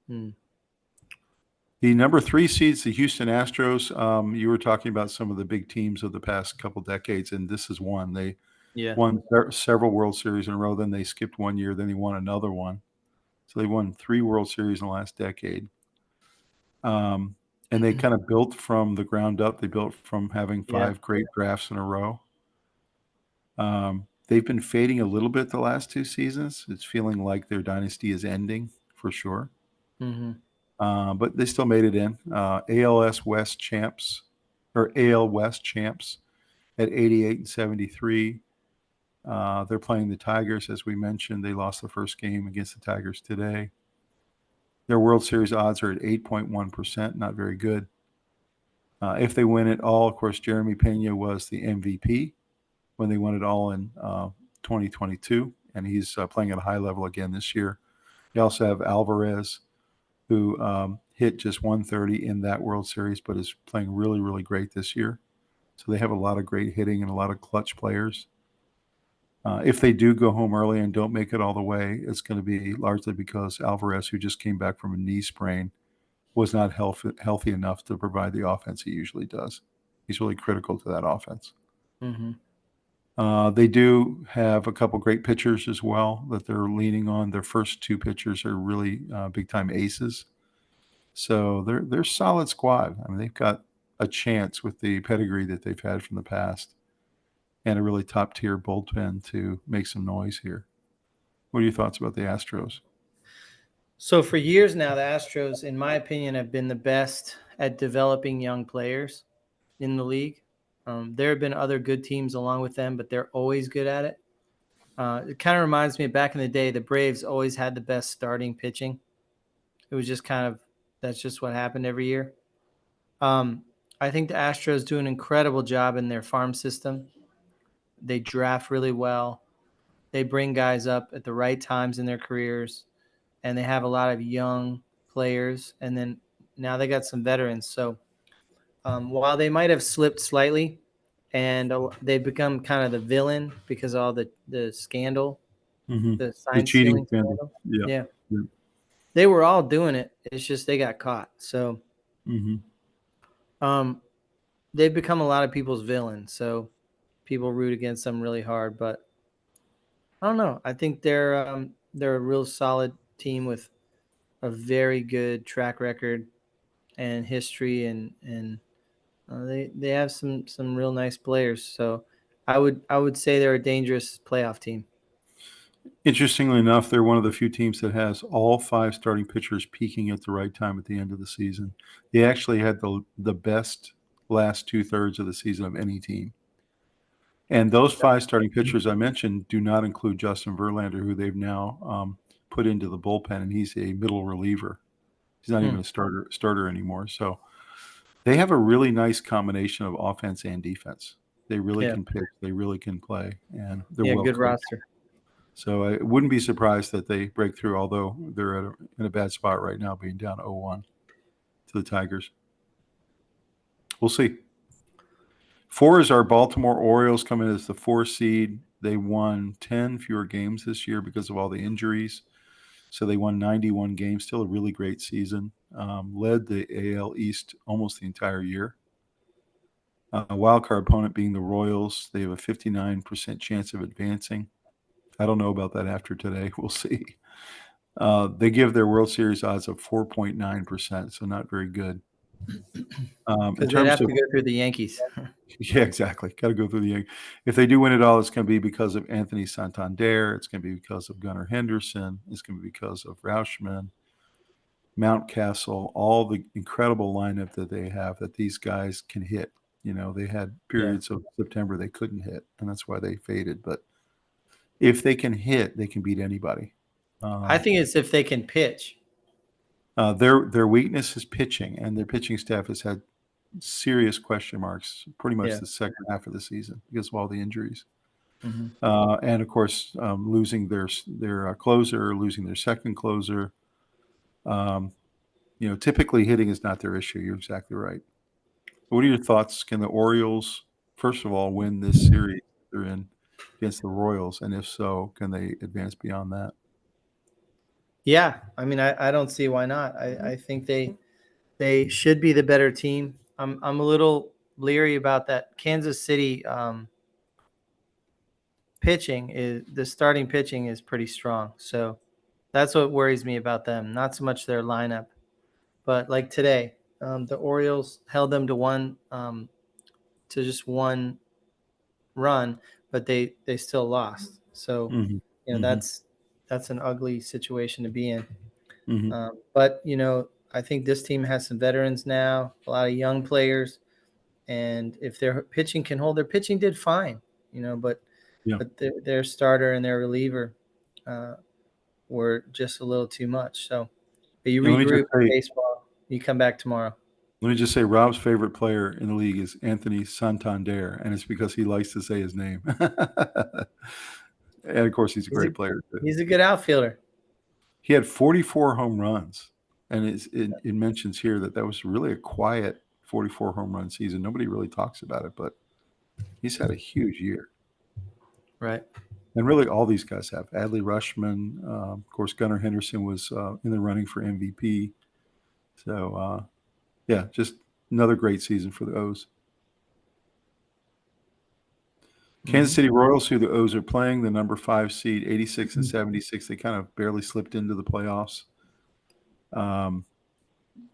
Hmm. The number 3 seeds, the Houston Astros. You were talking about some of the big teams of the past couple decades, and this is one. They Yeah. won several World Series in a row. Then they skipped one year. Then they won another one. So they won 3 World Series in the last decade. Um, and they kind of built from the ground up. They built from having Yeah. 5 great drafts in a row. They've been fading a little bit the last 2 seasons. It's feeling like their dynasty is ending for sure. Hmm. But they still made it in. ALS West champs, or AL West champs at 88 and 73. They're playing the Tigers, as we mentioned. They lost the first game against the Tigers today. Their World Series odds are at 8.1%, not very good. If they win it all, of course, Jeremy Pena was the MVP when they won it all in 2022, and he's playing at a high level again this year. You also have Alvarez, who hit just 130 in that World Series, but is playing really, really great this year. So they have a lot of great hitting and a lot of clutch players. If they do go home early and don't make it all the way, it's going to be largely because Alvarez, who just came back from a knee sprain, was not healthy enough to provide the offense he usually does. He's really critical to that offense. Hmm. They do have a couple great pitchers as well that they're leaning on. Their first 2 pitchers are really big-time aces. So they're a solid squad. I mean, they've got a chance with the pedigree that they've had from the past and a really top-tier bullpen to make some noise here. What are your thoughts about the Astros? So for years now, the Astros, in my opinion, have been the best at developing young players in the league. There have been other good teams along with them, but they're always good at it. It kind of reminds me of back in the day, the Braves always had the best starting pitching. It was just kind of, that's just what happened every year. Um, I think the Astros do an incredible job in their farm system. They draft really well. They bring guys up at the right times in their careers, and they have a lot of young players. And then now they got some veterans. So while they might have slipped slightly, and they've become kind of the villain because of all the scandal, Mm-hmm. the The sign cheating stealing scandal. scandal. Yeah. Yeah, Yeah. they were all doing it. It's just they got caught. So Mm-hmm. um, they've become a lot of people's villains. So people root against them really hard. But I don't know. I think they're a real solid team with a very good track record and history, and they have some real nice players. So I would say they're a dangerous playoff team. Interestingly enough, they're one of the few teams that has all 5 starting pitchers peaking at the right time at the end of the season. They actually had the best last 2/3 of the season of any team. And those 5 starting pitchers I mentioned do not include Justin Verlander, who they've now put into the bullpen, and he's a middle reliever. He's not Hmm. even a starter anymore. So they have a really nice combination of offense and defense. They really Yeah, can pitch, they really can play, and they're yeah, well good coached. roster. So I wouldn't be surprised that they break through, although they're in a bad spot right now, being down 0-1 to the Tigers. We'll see. 4 is our Baltimore Orioles, coming as the 4 seed. They won 10 fewer games this year because of all the injuries. So they won 91 games, still a really great season. Led the AL East almost the entire year. A wild card opponent being the Royals. They have a 59% chance of advancing. I don't know about that after today. We'll see. They give their World Series odds of 4.9%, so not very good. In Because they'd terms have of to go through the Yankees. Yeah, exactly. Got to go through the Yankees. If they do win it all, it's going to be because of Anthony Santander. It's going to be because of Gunnar Henderson. It's going to be because of Rauschman, Mountcastle, all the incredible lineup that they have that these guys can hit. They had Yeah, periods of September they couldn't hit, and that's why they faded. But if they can hit, they can beat anybody. I Um, think it's if they can pitch. their weakness is pitching, and their pitching staff has had serious question marks pretty much Yeah, the second half of the season because of all the injuries. Mhm. And of course, losing their closer, losing their second closer. Um, typically hitting is not their issue. You're exactly right. What are your thoughts? Can the Orioles, first of all, win this series they're in against the Royals? And if so, can they advance beyond that? Yeah, I mean, I don't see why not. I think they should be the better team. I'm a little leery about that. Kansas City the starting pitching is pretty strong. So that's what worries me about them. Not so much their lineup, but like today, the Orioles held them to just one run, but they still lost. So Hmm. Hmm. that's an ugly situation to be in. Hmm. But I think this team has some veterans now, a lot of young players, and if their pitching can hold, their pitching did fine, but Yeah. their starter and their reliever uh, were just a little too much. So, but you And regroup in baseball, you come back tomorrow. let me just say, Rob's favorite player in the league is Anthony Santander, and it's because he likes to say his name. And of course, he's a He's a great player too. he's a good outfielder. He had 44 home runs, and it mentions here that was really a quiet 44 home run season. Nobody really talks about it, but he's had a huge year. Right. And really, all these guys have. Adley Rutschman, of course, Gunnar Henderson was in the running for MVP. So, yeah, just another great season for the O's. Kansas Hmm. City Royals, who the O's are playing, the number 5 seed, 86 and 76. They kind of barely slipped into the playoffs.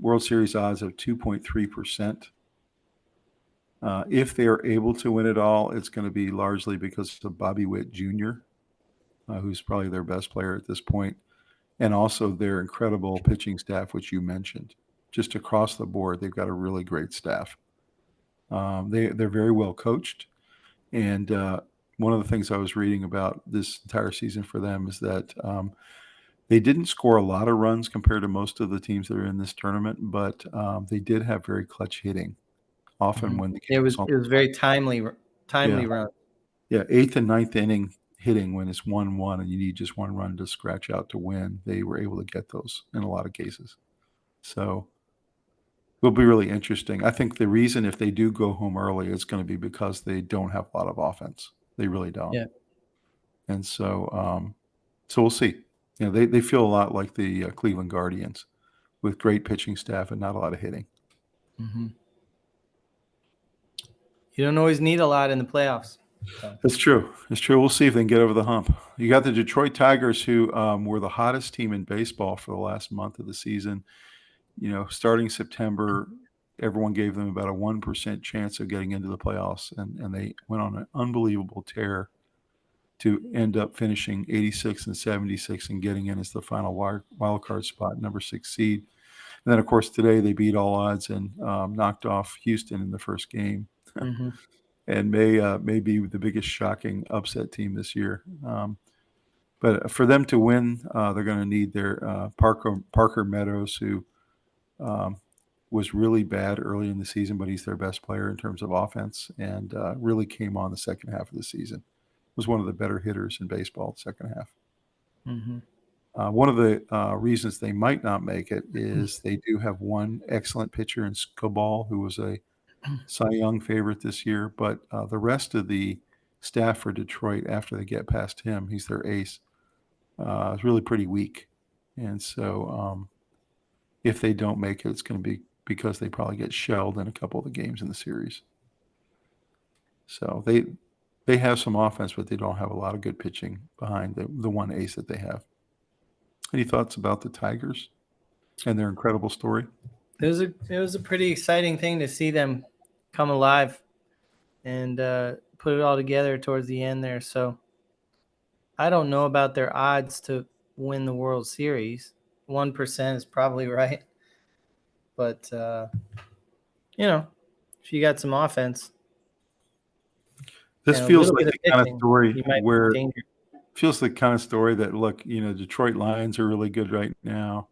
World Series odds of 2.3%. If they are able to win it all, it's going to be largely because of Bobby Witt Jr., who's probably their best player at this point, and also their incredible pitching staff, which you mentioned. Just across the board, they've got a really great staff. They're very well coached, and one of the things I was reading about this entire season for them is that they didn't score a lot of runs compared to most of the teams that are in this tournament, but they did have very clutch hitting. Often Hmm. when the game It was was on it was the line. very Yeah, timely run. yeah, 8th and ninth inning hitting when it's 1-1 and you need just one run to scratch out to win. They were able to get those in a lot of cases. So it'll be really interesting. I think the reason if they do go home early, it's going to be because they don't have a lot of offense. They really don't. Yeah. And so we'll see. They feel a lot like the Cleveland Guardians with great pitching staff and not a lot of hitting. Hmm. You don't always need a lot in the playoffs. So. That's true. It's true. We'll see if they can get over the hump. You got the Detroit Tigers, who were the hottest team in baseball for the last month of the season. Starting September, everyone gave them about a 1% chance of getting into the playoffs, and they went on an unbelievable tear to end up finishing 86 and 76 and getting in as the final wild card spot, number 6 seed. And then, of course, today they beat all odds and knocked off Houston in the first game. Hmm. And may be the biggest shocking upset team this year. But for them to win, they're going to need their Parker Meadows, who was really bad early in the season, but he's their best player in terms of offense and really came on the second half of the season. Was one of the better hitters in baseball the second half. Hmm. One of the reasons they might not make it is they do have one excellent pitcher in Scoball, who was a Cy Young favorite this year, but the rest of the staff for Detroit, after they get past him, he's their ace, is really pretty weak. And so if they don't make it, it's going to be because they probably get shelled in a couple of the games in the series. So they have some offense, but they don't have a lot of good pitching behind the one ace that they have. Any thoughts about the Tigers and their incredible story? It was a pretty exciting thing to see them come alive and put it all together towards the end there. So I don't know about their odds to win the World Series. 1% is probably right, but if you got some offense This and a feels little like bit of the kind of pitching, story you might where be in danger. feels the kind of story that look, Detroit Lions are really good right now.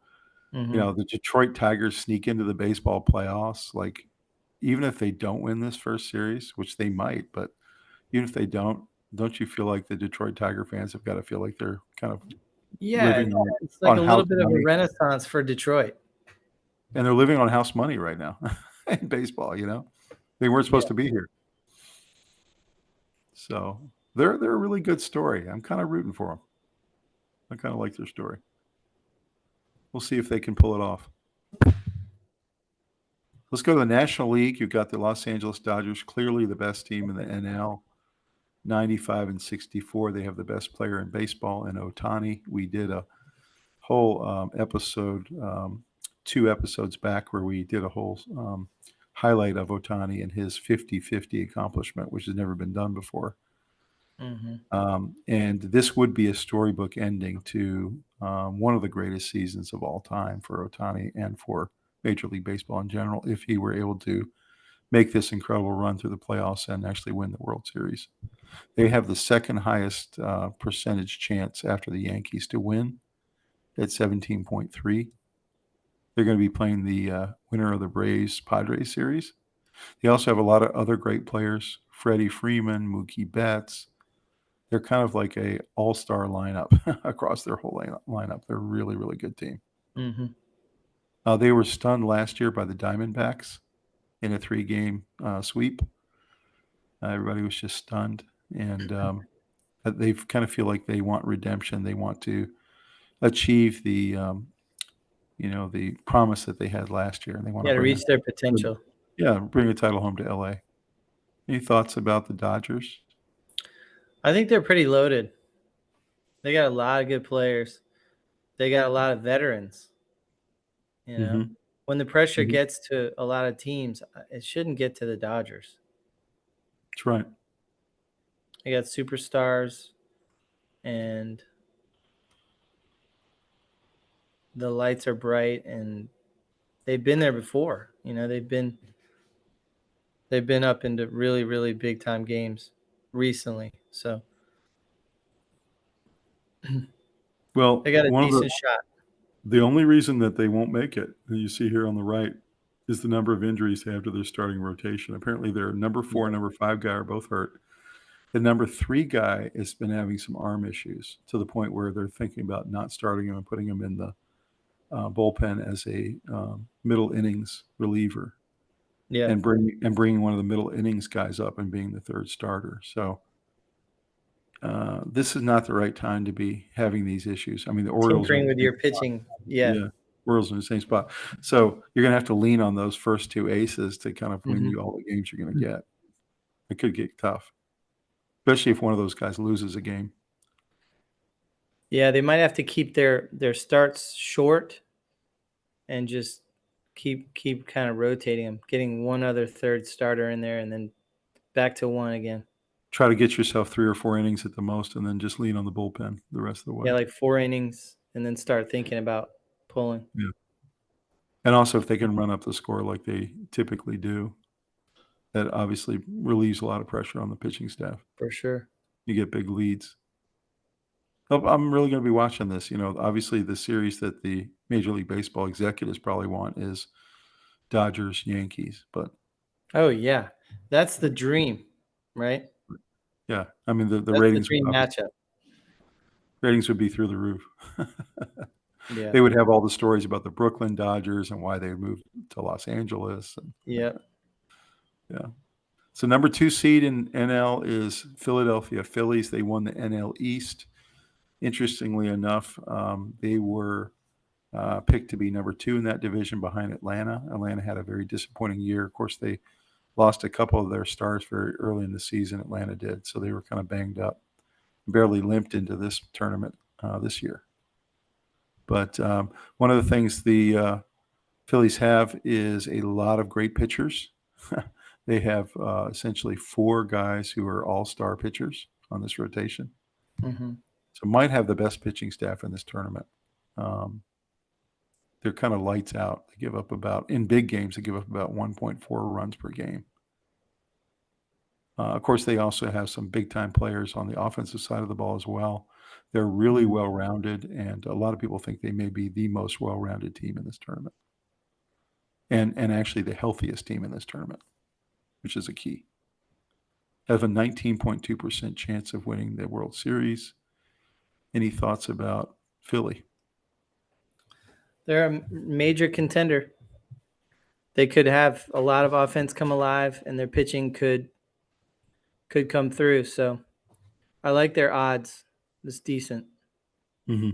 Hmm. The Detroit Tigers sneak into the baseball playoffs. Like, even if they don't win this first series, which they might, but even if they don't, don't you feel like the Detroit Tiger fans have got to feel like they're kind of Yeah, living it's like on a little house bit of a money, renaissance for Detroit. and they're living on house money right now in baseball? They weren't Yeah. supposed to be here, so they're a really good story. I'm kind of rooting for them. I kind of like their story. We'll see if they can pull it off. Let's go to the National League. You've got the Los Angeles Dodgers, clearly the best team in the NL. 95-64. They have the best player in baseball in Ohtani. We did a whole episode, 2 episodes back, where we did a whole highlight of Ohtani and his 50-50 accomplishment, which has never been done before. And this would be a storybook ending to one of the greatest seasons of all time for Ohtani and for Major League Baseball in general, if he were able to make this incredible run through the playoffs and actually win the World Series. They have the second highest percentage chance after the Yankees to win at 17.3. They're going to be playing the winner of the Braves-Padres series. They also have a lot of other great players: Freddie Freeman, Mookie Betts. They're kind of like a all-star lineup across their whole lineup. They're a really, really good team. They were stunned last year by the Diamondbacks in a 3-game sweep. Everybody was just stunned, and they kind of feel like they want redemption. They want to achieve the the promise that they had last year, and they want To reach their potential. bring a title home to LA. Any thoughts about the Dodgers? I think they're pretty loaded. They got a lot of good players. They got a lot of veterans. When the pressure gets to a lot of teams, it shouldn't get to the Dodgers. That's right. They got superstars, and the lights are bright, and they've been there before. They've been up into really, really big time games recently. So Well, they got a decent shot. The only reason that they won't make it, and you see here on the right, is the number of injuries they have to their starting rotation. Apparently, their number 4 and number 5 guy are both hurt. The number 3 guy has been having some arm issues to the point where they're thinking about not starting him and putting him in the bullpen as a middle innings reliever. Yeah. And bringing one of the middle innings guys up and being the third starter. So this is not the right time to be having these issues. I mean, the Orioles tinkering with your pitching. Yeah. Orioles in the same spot. So you're going to have to lean on those first 2 aces to kind of win you all the games you're going to get. It could get tough, especially if one of those guys loses a game. Yeah, they might have to keep their starts short and just keep kind of rotating them, getting one other third starter in there, and then back to one again. Try to get yourself 3 or 4 innings at the most, and then just lean on the bullpen the rest of the way. Yeah, like 4 innings, and then start thinking about pulling. Yeah. And also, if they can run up the score like they typically do, that obviously relieves a lot of pressure on the pitching staff. For sure. You get big leads. I'm really going to be watching this. Obviously the series that the Major League Baseball executives probably want is Dodgers, Yankees. But oh yeah, that's the dream, right? Yeah, I mean the That's ratings. the dream matchup. Ratings would be through the roof. Yeah. They would have all the stories about the Brooklyn Dodgers and why they moved to Los Angeles. Yeah. So number 2 seed in NL is Philadelphia Phillies. They won the NL East. Interestingly enough, they were picked to be number 2 in that division behind Atlanta. Atlanta had a very disappointing year. Of course, they lost a couple of their stars very early in the season. Atlanta did, so they were kind of banged up. Barely limped into this tournament this year. But one of the things the Phillies have is a lot of great pitchers. They have essentially 4 guys who are all-star pitchers on this rotation. So might have the best pitching staff in this tournament. They're kind of lights out. They give up in big games, they give up about 1.4 runs per game. Of course, they also have some big-time players on the offensive side of the ball as well. They're really well-rounded, and a lot of people think they may be the most well-rounded team in this tournament. And actually the healthiest team in this tournament, which is a key. have a 19.2% chance of winning the World Series. Any thoughts about Philly? They're a major contender. They could have a lot of offense come alive, and their pitching could come through. So I like their odds. It's decent. Mm-hmm.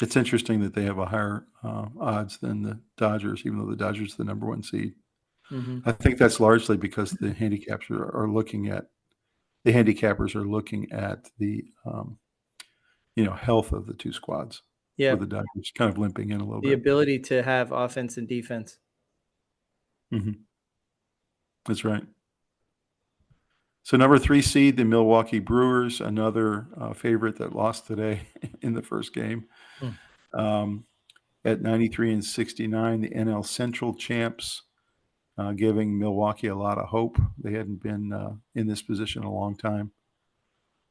It's interesting that they have a higher odds than the Dodgers, even though the Dodgers are the number one seed. Mm-hmm. I think that's largely because the handicappers are looking at the health of the two squads. Yeah, With the Dodgers kind of limping in a little the bit. ability to have offense and defense. Mm-hmm. That's right. So number 3 seed, the Milwaukee Brewers, another favorite that lost today in the first game. Mm. At 93-69, the NL Central champs, giving Milwaukee a lot of hope. They hadn't been in this position a long time.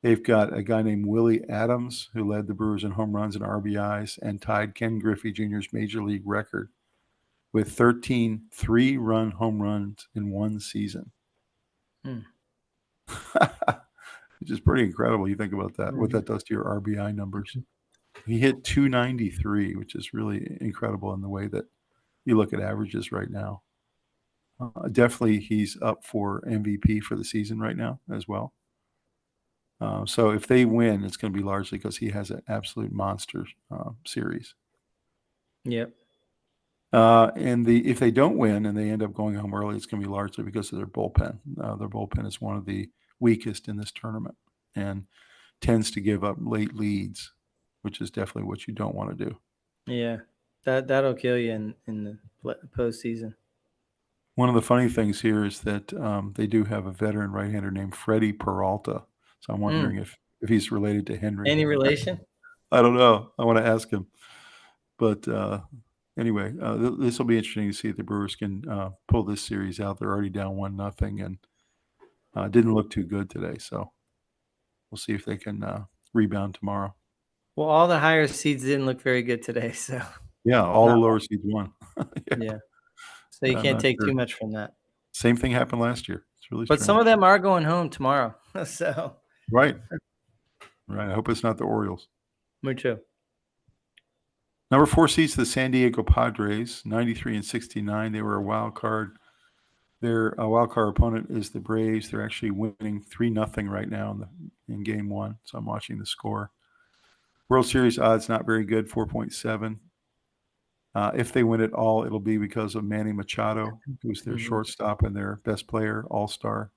They've got a guy named Willie Adams, who led the Brewers in home runs and RBIs and tied Ken Griffey Jr.'s major league record with 13 three-run home runs in one season. Mm. Which is pretty incredible. You think about that, Mm-hmm. what that does to your RBI numbers. He hit 293, which is really incredible in the way that you look at averages right now. Definitely he's up for MVP for the season right now as well. So if they win, it's going to be largely because he has an absolute monster series. Yep. If they don't win and they end up going home early, it's going to be largely because of their bullpen. Their bullpen is one of the weakest in this tournament and tends to give up late leads, which is definitely what you don't want to do. Yeah, that'll kill you in the postseason. One of the funny things here is that they do have a veteran right-hander named Freddie Peralta. So I'm wondering if he's related to Henry. Any relation? I don't know. I want to ask him. But anyway, this will be interesting to see if the Brewers can pull this series out. They're already down 1-0 and didn't look too good today. So we'll see if they can rebound tomorrow. Well, all the higher seeds didn't look very good today. So yeah, all the lower seeds won. Yeah. So you can't take too much from that. Same thing happened last year. It's really strange. But some of them are going home tomorrow. So Right. I hope it's not the Orioles. Me too. Number 4 seeds, the San Diego Padres, 93-69. They were a wild card. Their wild card opponent is the Braves. They're actually winning 3-0 right now in game 1. So I'm watching the score. World Series odds not very good, 4.7. If they win it all, it'll be because of Manny Machado, who's their shortstop and their best player, all-star.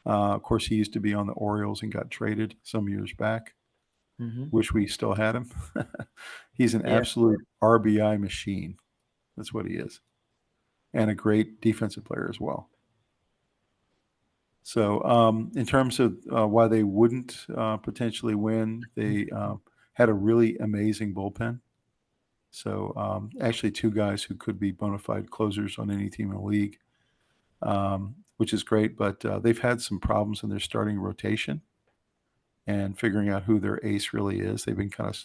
Of course, he used to be on the Orioles and got traded some years back. Wish we still had him. He's an absolute RBI machine. That's what he is. And a great defensive player as well. So in terms of why they wouldn't potentially win, they had a really amazing bullpen. So actually 2 guys who could be bona fide closers on any team in the league, which is great. But they've had some problems in their starting rotation and figuring out who their ace really is. They've been kind of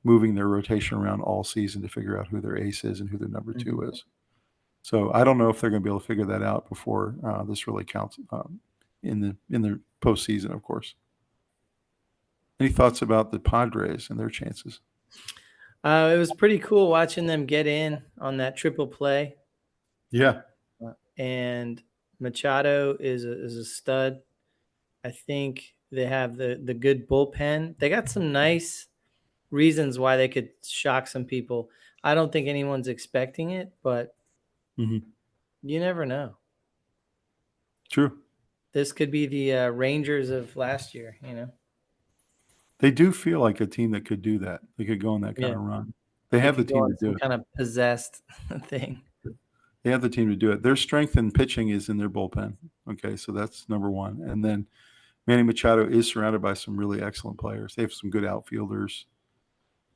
moving their rotation around all season to figure out who their ace is and who their number 2 is. So I don't know if they're going to be able to figure that out before this really counts in the postseason, of course. Any thoughts about the Padres and their chances? It was pretty cool watching them get in on that triple play. Yeah. And Machado is a stud. I think they have the good bullpen. They got some nice reasons why they could shock some people. I don't think anyone's expecting it, but you never know. True. This could be the Rangers of last year, They do feel like a team that could do that. They could go on that kind of run. They have the team to do it. Kind of possessed thing. They have the team to do it. Their strength in pitching is in their bullpen. Okay, so that's number 1. And then Manny Machado is surrounded by some really excellent players. They have some good outfielders.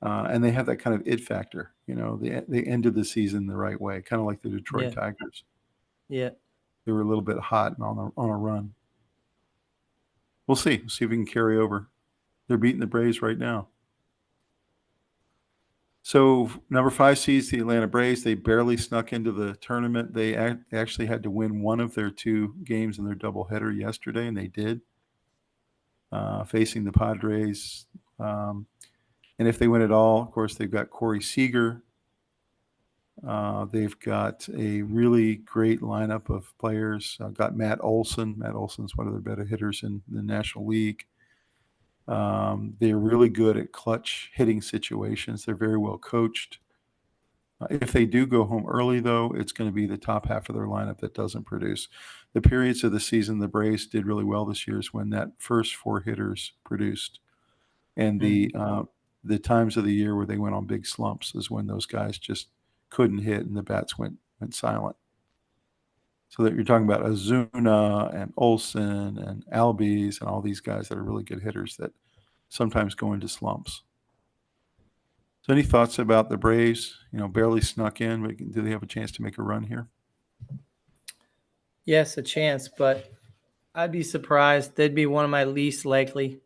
And they have that kind of it factor. They ended the season the right way, kind of like the Detroit Tigers. Yeah. They were a little bit hot and on a run. We'll see. We'll see if we can carry over. They're beating the Braves right now. So number 5 seeds, the Atlanta Braves, they barely snuck into the tournament. They actually had to win one of their 2 games in their doubleheader yesterday, and they did, facing the Padres. And if they win it all, of course, they've got Corey Seager. They've got a really great lineup of players. Got Matt Olson. Matt Olson's one of their better hitters in the National League. They're really good at clutch hitting situations. They're very well coached. If they do go home early, though, it's going to be the top half of their lineup that doesn't produce. The periods of the season the Braves did really well this year is when that first 4 hitters produced. And the times of the year where they went on big slumps is when those guys just couldn't hit and the bats went silent. So that you're talking about Ozuna and Olson and Albies and all these guys that are really good hitters that sometimes go into slumps. So any thoughts about the Braves? Barely snuck in, but do they have a chance to make a run here? Yes, a chance, but I'd be surprised. They'd be one of my least likely.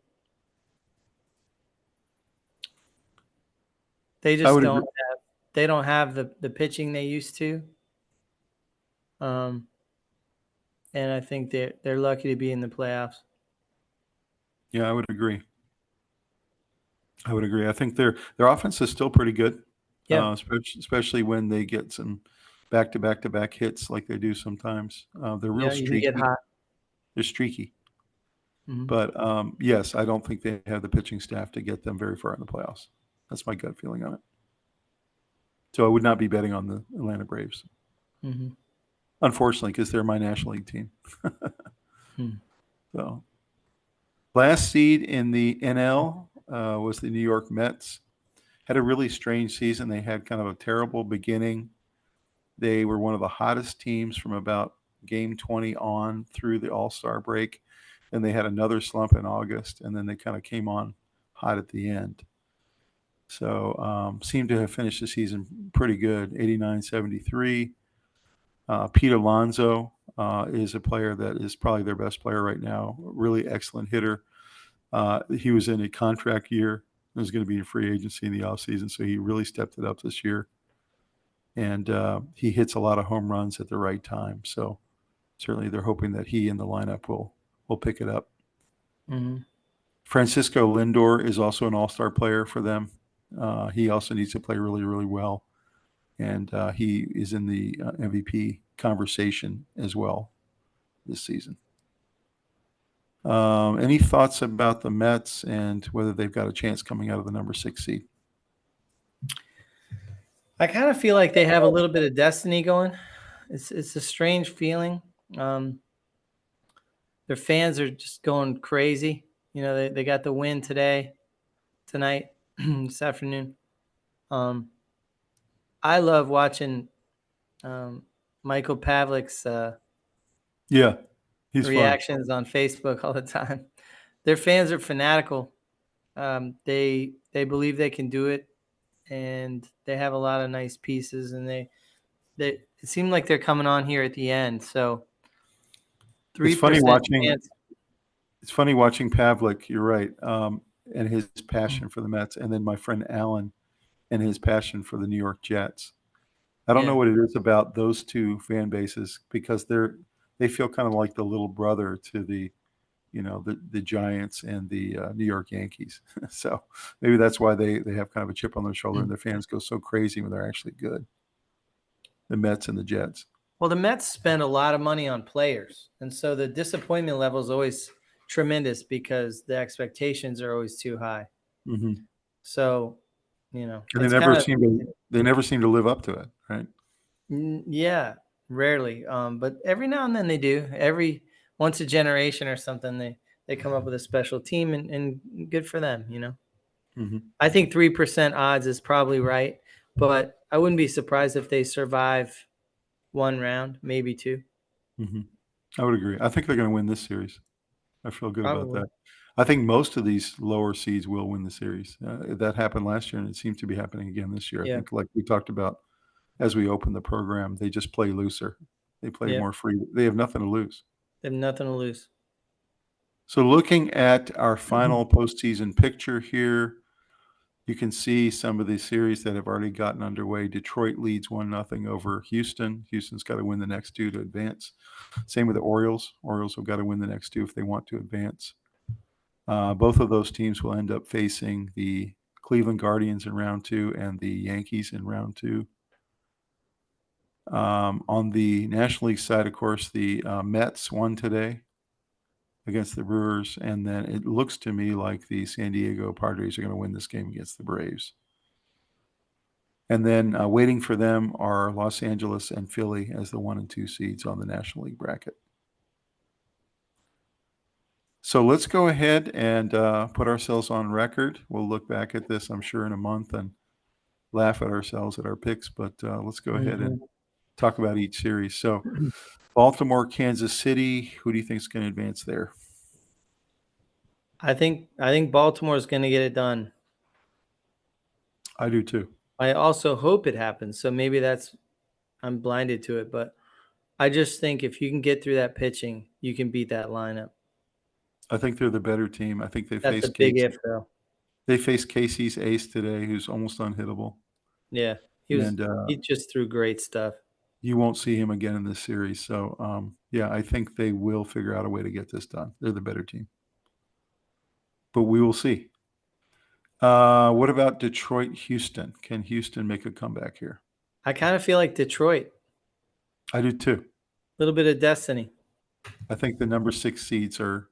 They just don't have the pitching they used to. And I think they're lucky to be in the playoffs. Yeah, I would agree. I think their offense is still pretty good. Yeah. Especially when they get some back-to-back hits like they do sometimes. They're real streaky. Get hot. They're streaky. Mm-hmm. But yes, I don't think they have the pitching staff to get them very far in the playoffs. That's my gut feeling on it. So I would not be betting on the Atlanta Braves. Mm-hmm. Unfortunately, because they're my National League team. So, last seed in the NL was the New York Mets. Had a really strange season. They had kind of a terrible beginning. They were one of the hottest teams from about game 20 on through the All-Star break. And they had another slump in August, and then they kind of came on hot at the end. So seemed to have finished the season pretty good, 89-73. Pete Alonso is a player that is probably their best player right now, really excellent hitter. He was in a contract year. It was going to be a free agency in the offseason, so he really stepped it up this year. And he hits a lot of home runs at the right time. So certainly they're hoping that he and the lineup will pick it up. Mm-hmm. Francisco Lindor is also an all-star player for them. He also needs to play really, really well. And he is in the MVP conversation as well this season. Any thoughts about the Mets and whether they've got a chance coming out of the number 6 seed? I kind of feel like they have a little bit of destiny going. It's a strange feeling. Their fans are just going crazy. They got the win tonight, this afternoon. I love watching Michael Pavlik's he's reactions fun on Facebook all the time. Their fans are fanatical. They believe they can do it, and they have a lot of nice pieces, and they it seemed like they're coming on here at the end. So 3% It's funny watching. chance. It's funny watching Pavlik. You're right, and his passion for the Mets, and then my friend Alan and his passion for the New York Jets. I don't know what it is about those two fan bases because they feel kind of like the little brother to the Giants and the New York Yankees. So maybe that's why they have kind of a chip on their shoulder and their fans go so crazy when they're actually good. The Mets and the Jets. Well, the Mets spend a lot of money on players, and so the disappointment level is always tremendous because the expectations are always too high. Mm-hmm. So, and they never seem to live up to it, right? Yeah, rarely. But every now and then they do. Every once a generation or something, they come up with a special team, and good for them. Mm-hmm. I think 3% odds is probably right, but I wouldn't be surprised if they survive one round, maybe 2. Mm-hmm. I would agree. I think they're going to win this series. I feel good Probably. about that. I think most of these lower seeds will win the series. That happened last year, and it seems to be happening again this year. I think, like we talked about as we opened the program, they just play looser. They play more free. They have nothing to lose. They have nothing to lose. So looking at our final postseason picture here, You can see some of the series that have already gotten underway. Detroit leads 1-0 over Houston. Houston's got to win the next two to advance. Same with the Orioles. Orioles have got to win the next two if they want to advance. Both of those teams will end up facing the Cleveland Guardians in round 2 and the Yankees in round 2. On the National League side, of course, the Mets won today against the Brewers, and then it looks to me like the San Diego Padres are going to win this game against the Braves. And then waiting for them are Los Angeles and Philly as the 1 and 2 seeds on the National League bracket. So let's go ahead and put ourselves on record. We'll look back at this, I'm sure, in a month and laugh at ourselves at our picks, but let's go ahead and talk about each series. So Baltimore, Kansas City, who do you think is going to advance there? I think Baltimore is going to get it done. I do too. I also hope it happens. So maybe I'm blinded to it, but I just think if you can get through that pitching, you can beat that lineup. I think they're the better team. I think That's a big if, though. They faced Casey's ace today, who's almost unhittable. Yeah, he just threw great stuff. You won't see him again in this series. So, yeah, I think they will figure out a way to get this done. They're the better team. But we will see. What about Detroit, Houston? Can Houston make a comeback here? I kind of feel like Detroit. I do too. A little bit of destiny. I think the number 6 seeds are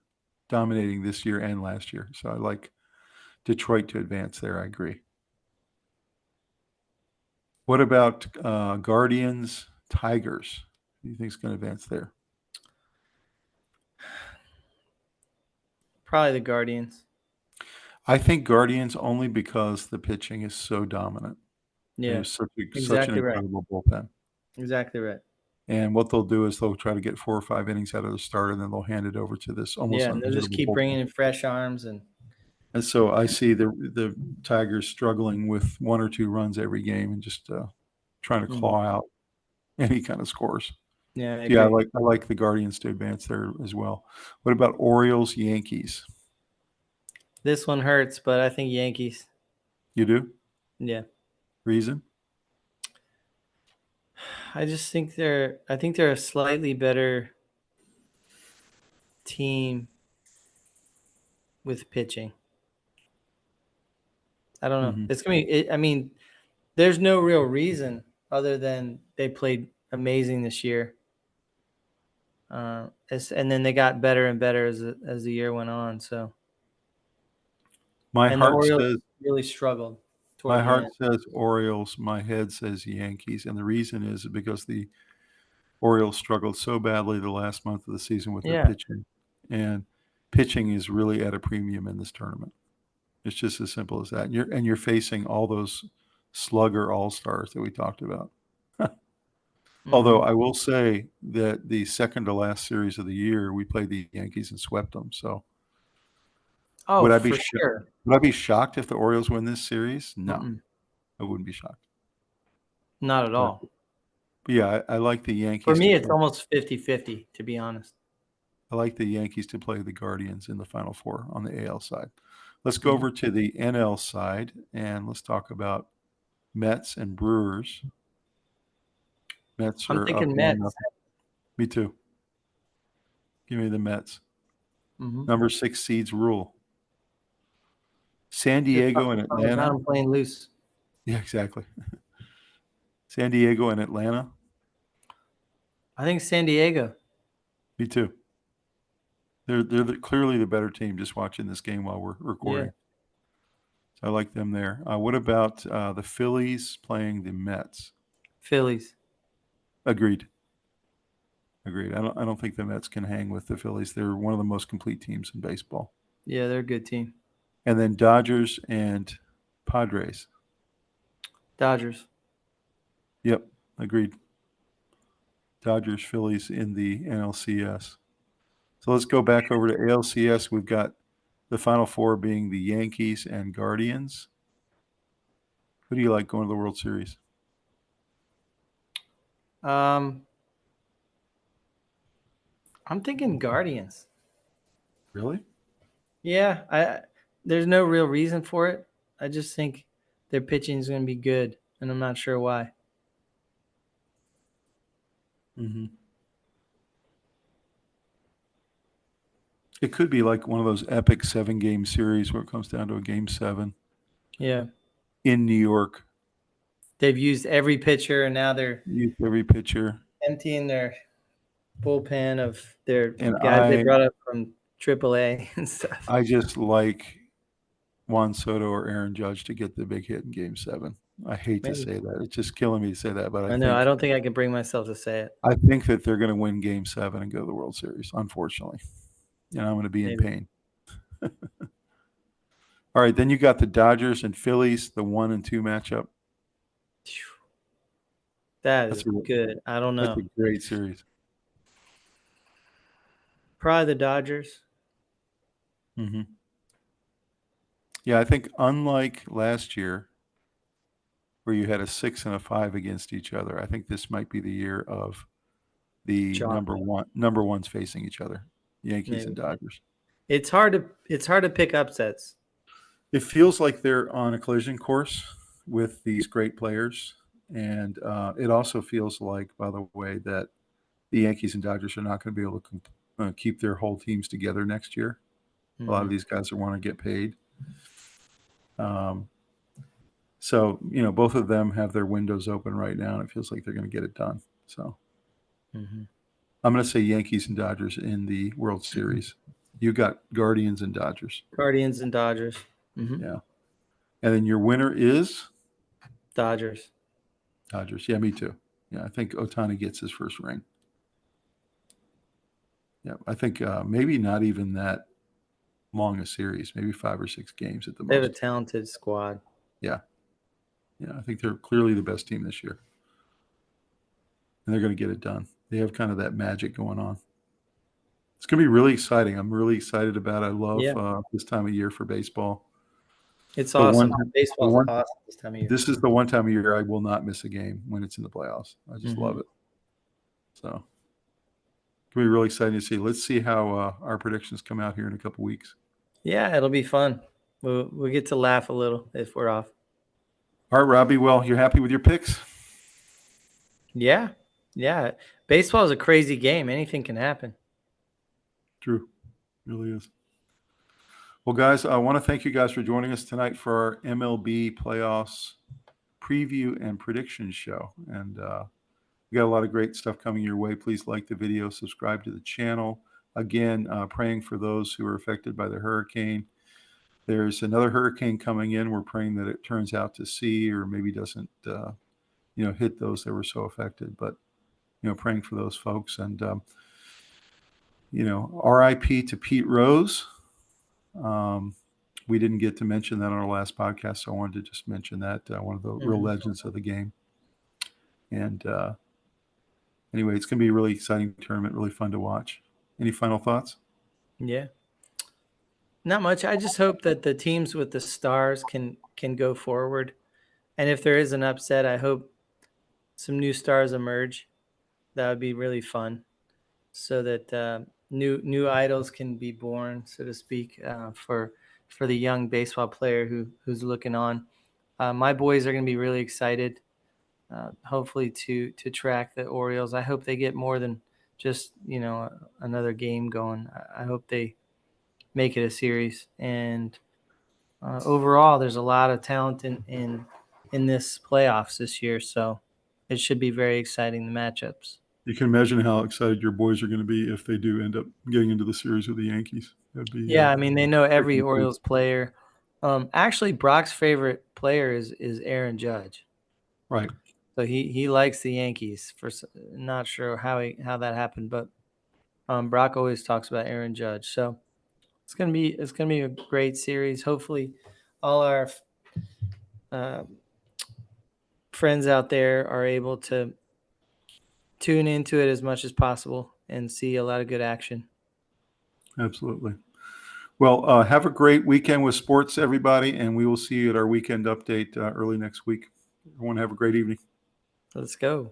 dominating this year and last year. So I like Detroit to advance there. I agree. What about Guardians, Tigers? Who do you think is going to advance there? Probably the Guardians. I think Guardians only because the pitching is so dominant. Yeah, There's such an exactly right. incredible bullpen. Exactly right. And what they'll do is they'll try to get 4 or 5 innings out of the start, and then they'll hand it over to this almost and they'll just keep bullpen. bringing in fresh arms. And so I see the Tigers struggling with 1 or 2 runs every game and just trying to claw out any kind of scores. Yeah, I like the Guardians to advance there as well. What about Orioles, Yankees? This one hurts, but I think Yankees. You do? Yeah. Reason? I just think they're a slightly better team with pitching. I don't know. Mm-hmm. It's going to be there's no real reason other than they played amazing this year. And then they got better and better as the year went on. So my heart says really struggled. My heart says Orioles. My head says Yankees. And the reason is because the Orioles struggled so badly the last month of the season with their pitching. And pitching is really at a premium in this tournament. It's just as simple as that. And you're facing all those slugger all-stars that we talked about. Although I will say that the second to last series of the year, we played the Yankees and swept them. So would I be shocked if the Orioles win this series? No, I wouldn't be shocked. Not at all. But yeah, I like the Yankees. For me, it's almost 50-50, to be honest. I like the Yankees to play the Guardians in the Final Four on the AL side. Let's go over to the NL side, and let's talk about Mets and Brewers. Mets are I'm thinking up Mets. 1-0. Me too. Give me the Mets. Number 6 seeds rule. San Diego and Atlanta. I'm playing loose. Yeah, exactly. San Diego and Atlanta. I think San Diego. Me too. They're clearly the better team just watching this game while we're recording. Yeah. So I like them there. What about the Phillies playing the Mets? Phillies. Agreed. I don't think the Mets can hang with the Phillies. They're one of the most complete teams in baseball. Yeah, they're a good team. And then Dodgers and Padres. Dodgers. Yep, agreed. Dodgers, Phillies in the NLCS. So let's go back over to ALCS. We've got the Final Four being the Yankees and Guardians. Who do you like going to the World Series? I'm thinking Guardians. Really? Yeah, there's no real reason for it. I just think their pitching is going to be good, and I'm not sure why. Mm-hmm. It could be like one of those epic 7-game series where it comes down to a game 7. Yeah. In New York. They've used every pitcher, and now they're Used every pitcher. emptying their bullpen of their And guys they brought up from AAA and stuff. I just like Juan Soto or Aaron Judge to get the big hit in game 7. I hate to say that. It's just killing me to say that, but I know. I don't think I can bring myself to say it. I think that they're going to win game 7 and go to the World Series, unfortunately. And I'm going to be in pain. All right, then you got the Dodgers and Phillies, the 1 and 2 matchup. That's good. I don't know. That's a great series. Probably the Dodgers. Mm-hmm. Yeah, I think unlike last year where you had a 6 and a 5 against each other, I think this might be the year of the number ones facing each other, Yankees and Dodgers. It's hard to pick upsets. It feels like they're on a collision course with these great players. And it also feels like, by the way, that the Yankees and Dodgers are not going to be able to keep their whole teams together next year. Mm-hmm. A lot of these guys want to get paid. So, both of them have their windows open right now, and it feels like they're going to get it done. So I'm going to say Yankees and Dodgers in the World Series. You got Guardians and Dodgers. Guardians and Dodgers. Mm-hmm. Yeah. And then your winner is? Dodgers. Dodgers. Yeah, me too. Yeah, I think Ohtani gets his first ring. Yeah, I think maybe not even that long a series, maybe 5 or 6 games at the most. They have a talented squad. Yeah. Yeah, I think they're clearly the best team this year. And they're going to get it done. They have kind of that magic going on. It's going to be really exciting. I'm really excited about it. I love this time of year for baseball. It's awesome. Baseball's awesome this time of year. This is the one time of year I will not miss a game when it's in the playoffs. I just love it. So it's going to be really exciting to see. Let's see how our predictions come out here in a couple weeks. Yeah, it'll be fun. We'll get to laugh a little if we're off. All right, Robbie. Well, you're happy with your picks? Yeah. Yeah. Baseball is a crazy game. Anything can happen. True. It really is. Well, guys, I want to thank you guys for joining us tonight for our MLB playoffs preview and prediction show. And we got a lot of great stuff coming your way. Please like the video, subscribe to the channel. Again, praying for those who are affected by the hurricane. There's another hurricane coming in. We're praying that it turns out to sea or maybe doesn't, hit those that were so affected. But, praying for those folks. And, RIP to Pete Rose. We didn't get to mention that on our last podcast, so I wanted to just mention that, one of the real legends of the game. And anyway, it's going to be a really exciting tournament, really fun to watch. Any final thoughts? Yeah. Not much. I just hope that the teams with the stars can go forward. And if there is an upset, I hope some new stars emerge. That would be really fun so that new idols can be born, so to speak, for the young baseball player who's looking on. My boys are going to be really excited, hopefully to track the Orioles. I hope they get more than just, another game going. I hope they make it a series. And overall, there's a lot of talent in this playoffs this year, so it should be very exciting, the matchups. You can imagine how excited your boys are going to be if they do end up getting into the series with the Yankees. That'd be, I mean, they know every Orioles player. Actually, Brock's favorite player is Aaron Judge. Right. So he likes the Yankees. Not sure how that happened, but Brock always talks about Aaron Judge. So it's gonna be a great series. Hopefully, all our friends out there are able to tune into it as much as possible and see a lot of good action. Absolutely. Well, have a great weekend with sports, everybody, and we will see you at our weekend update early next week. Everyone have a great evening. Let's go.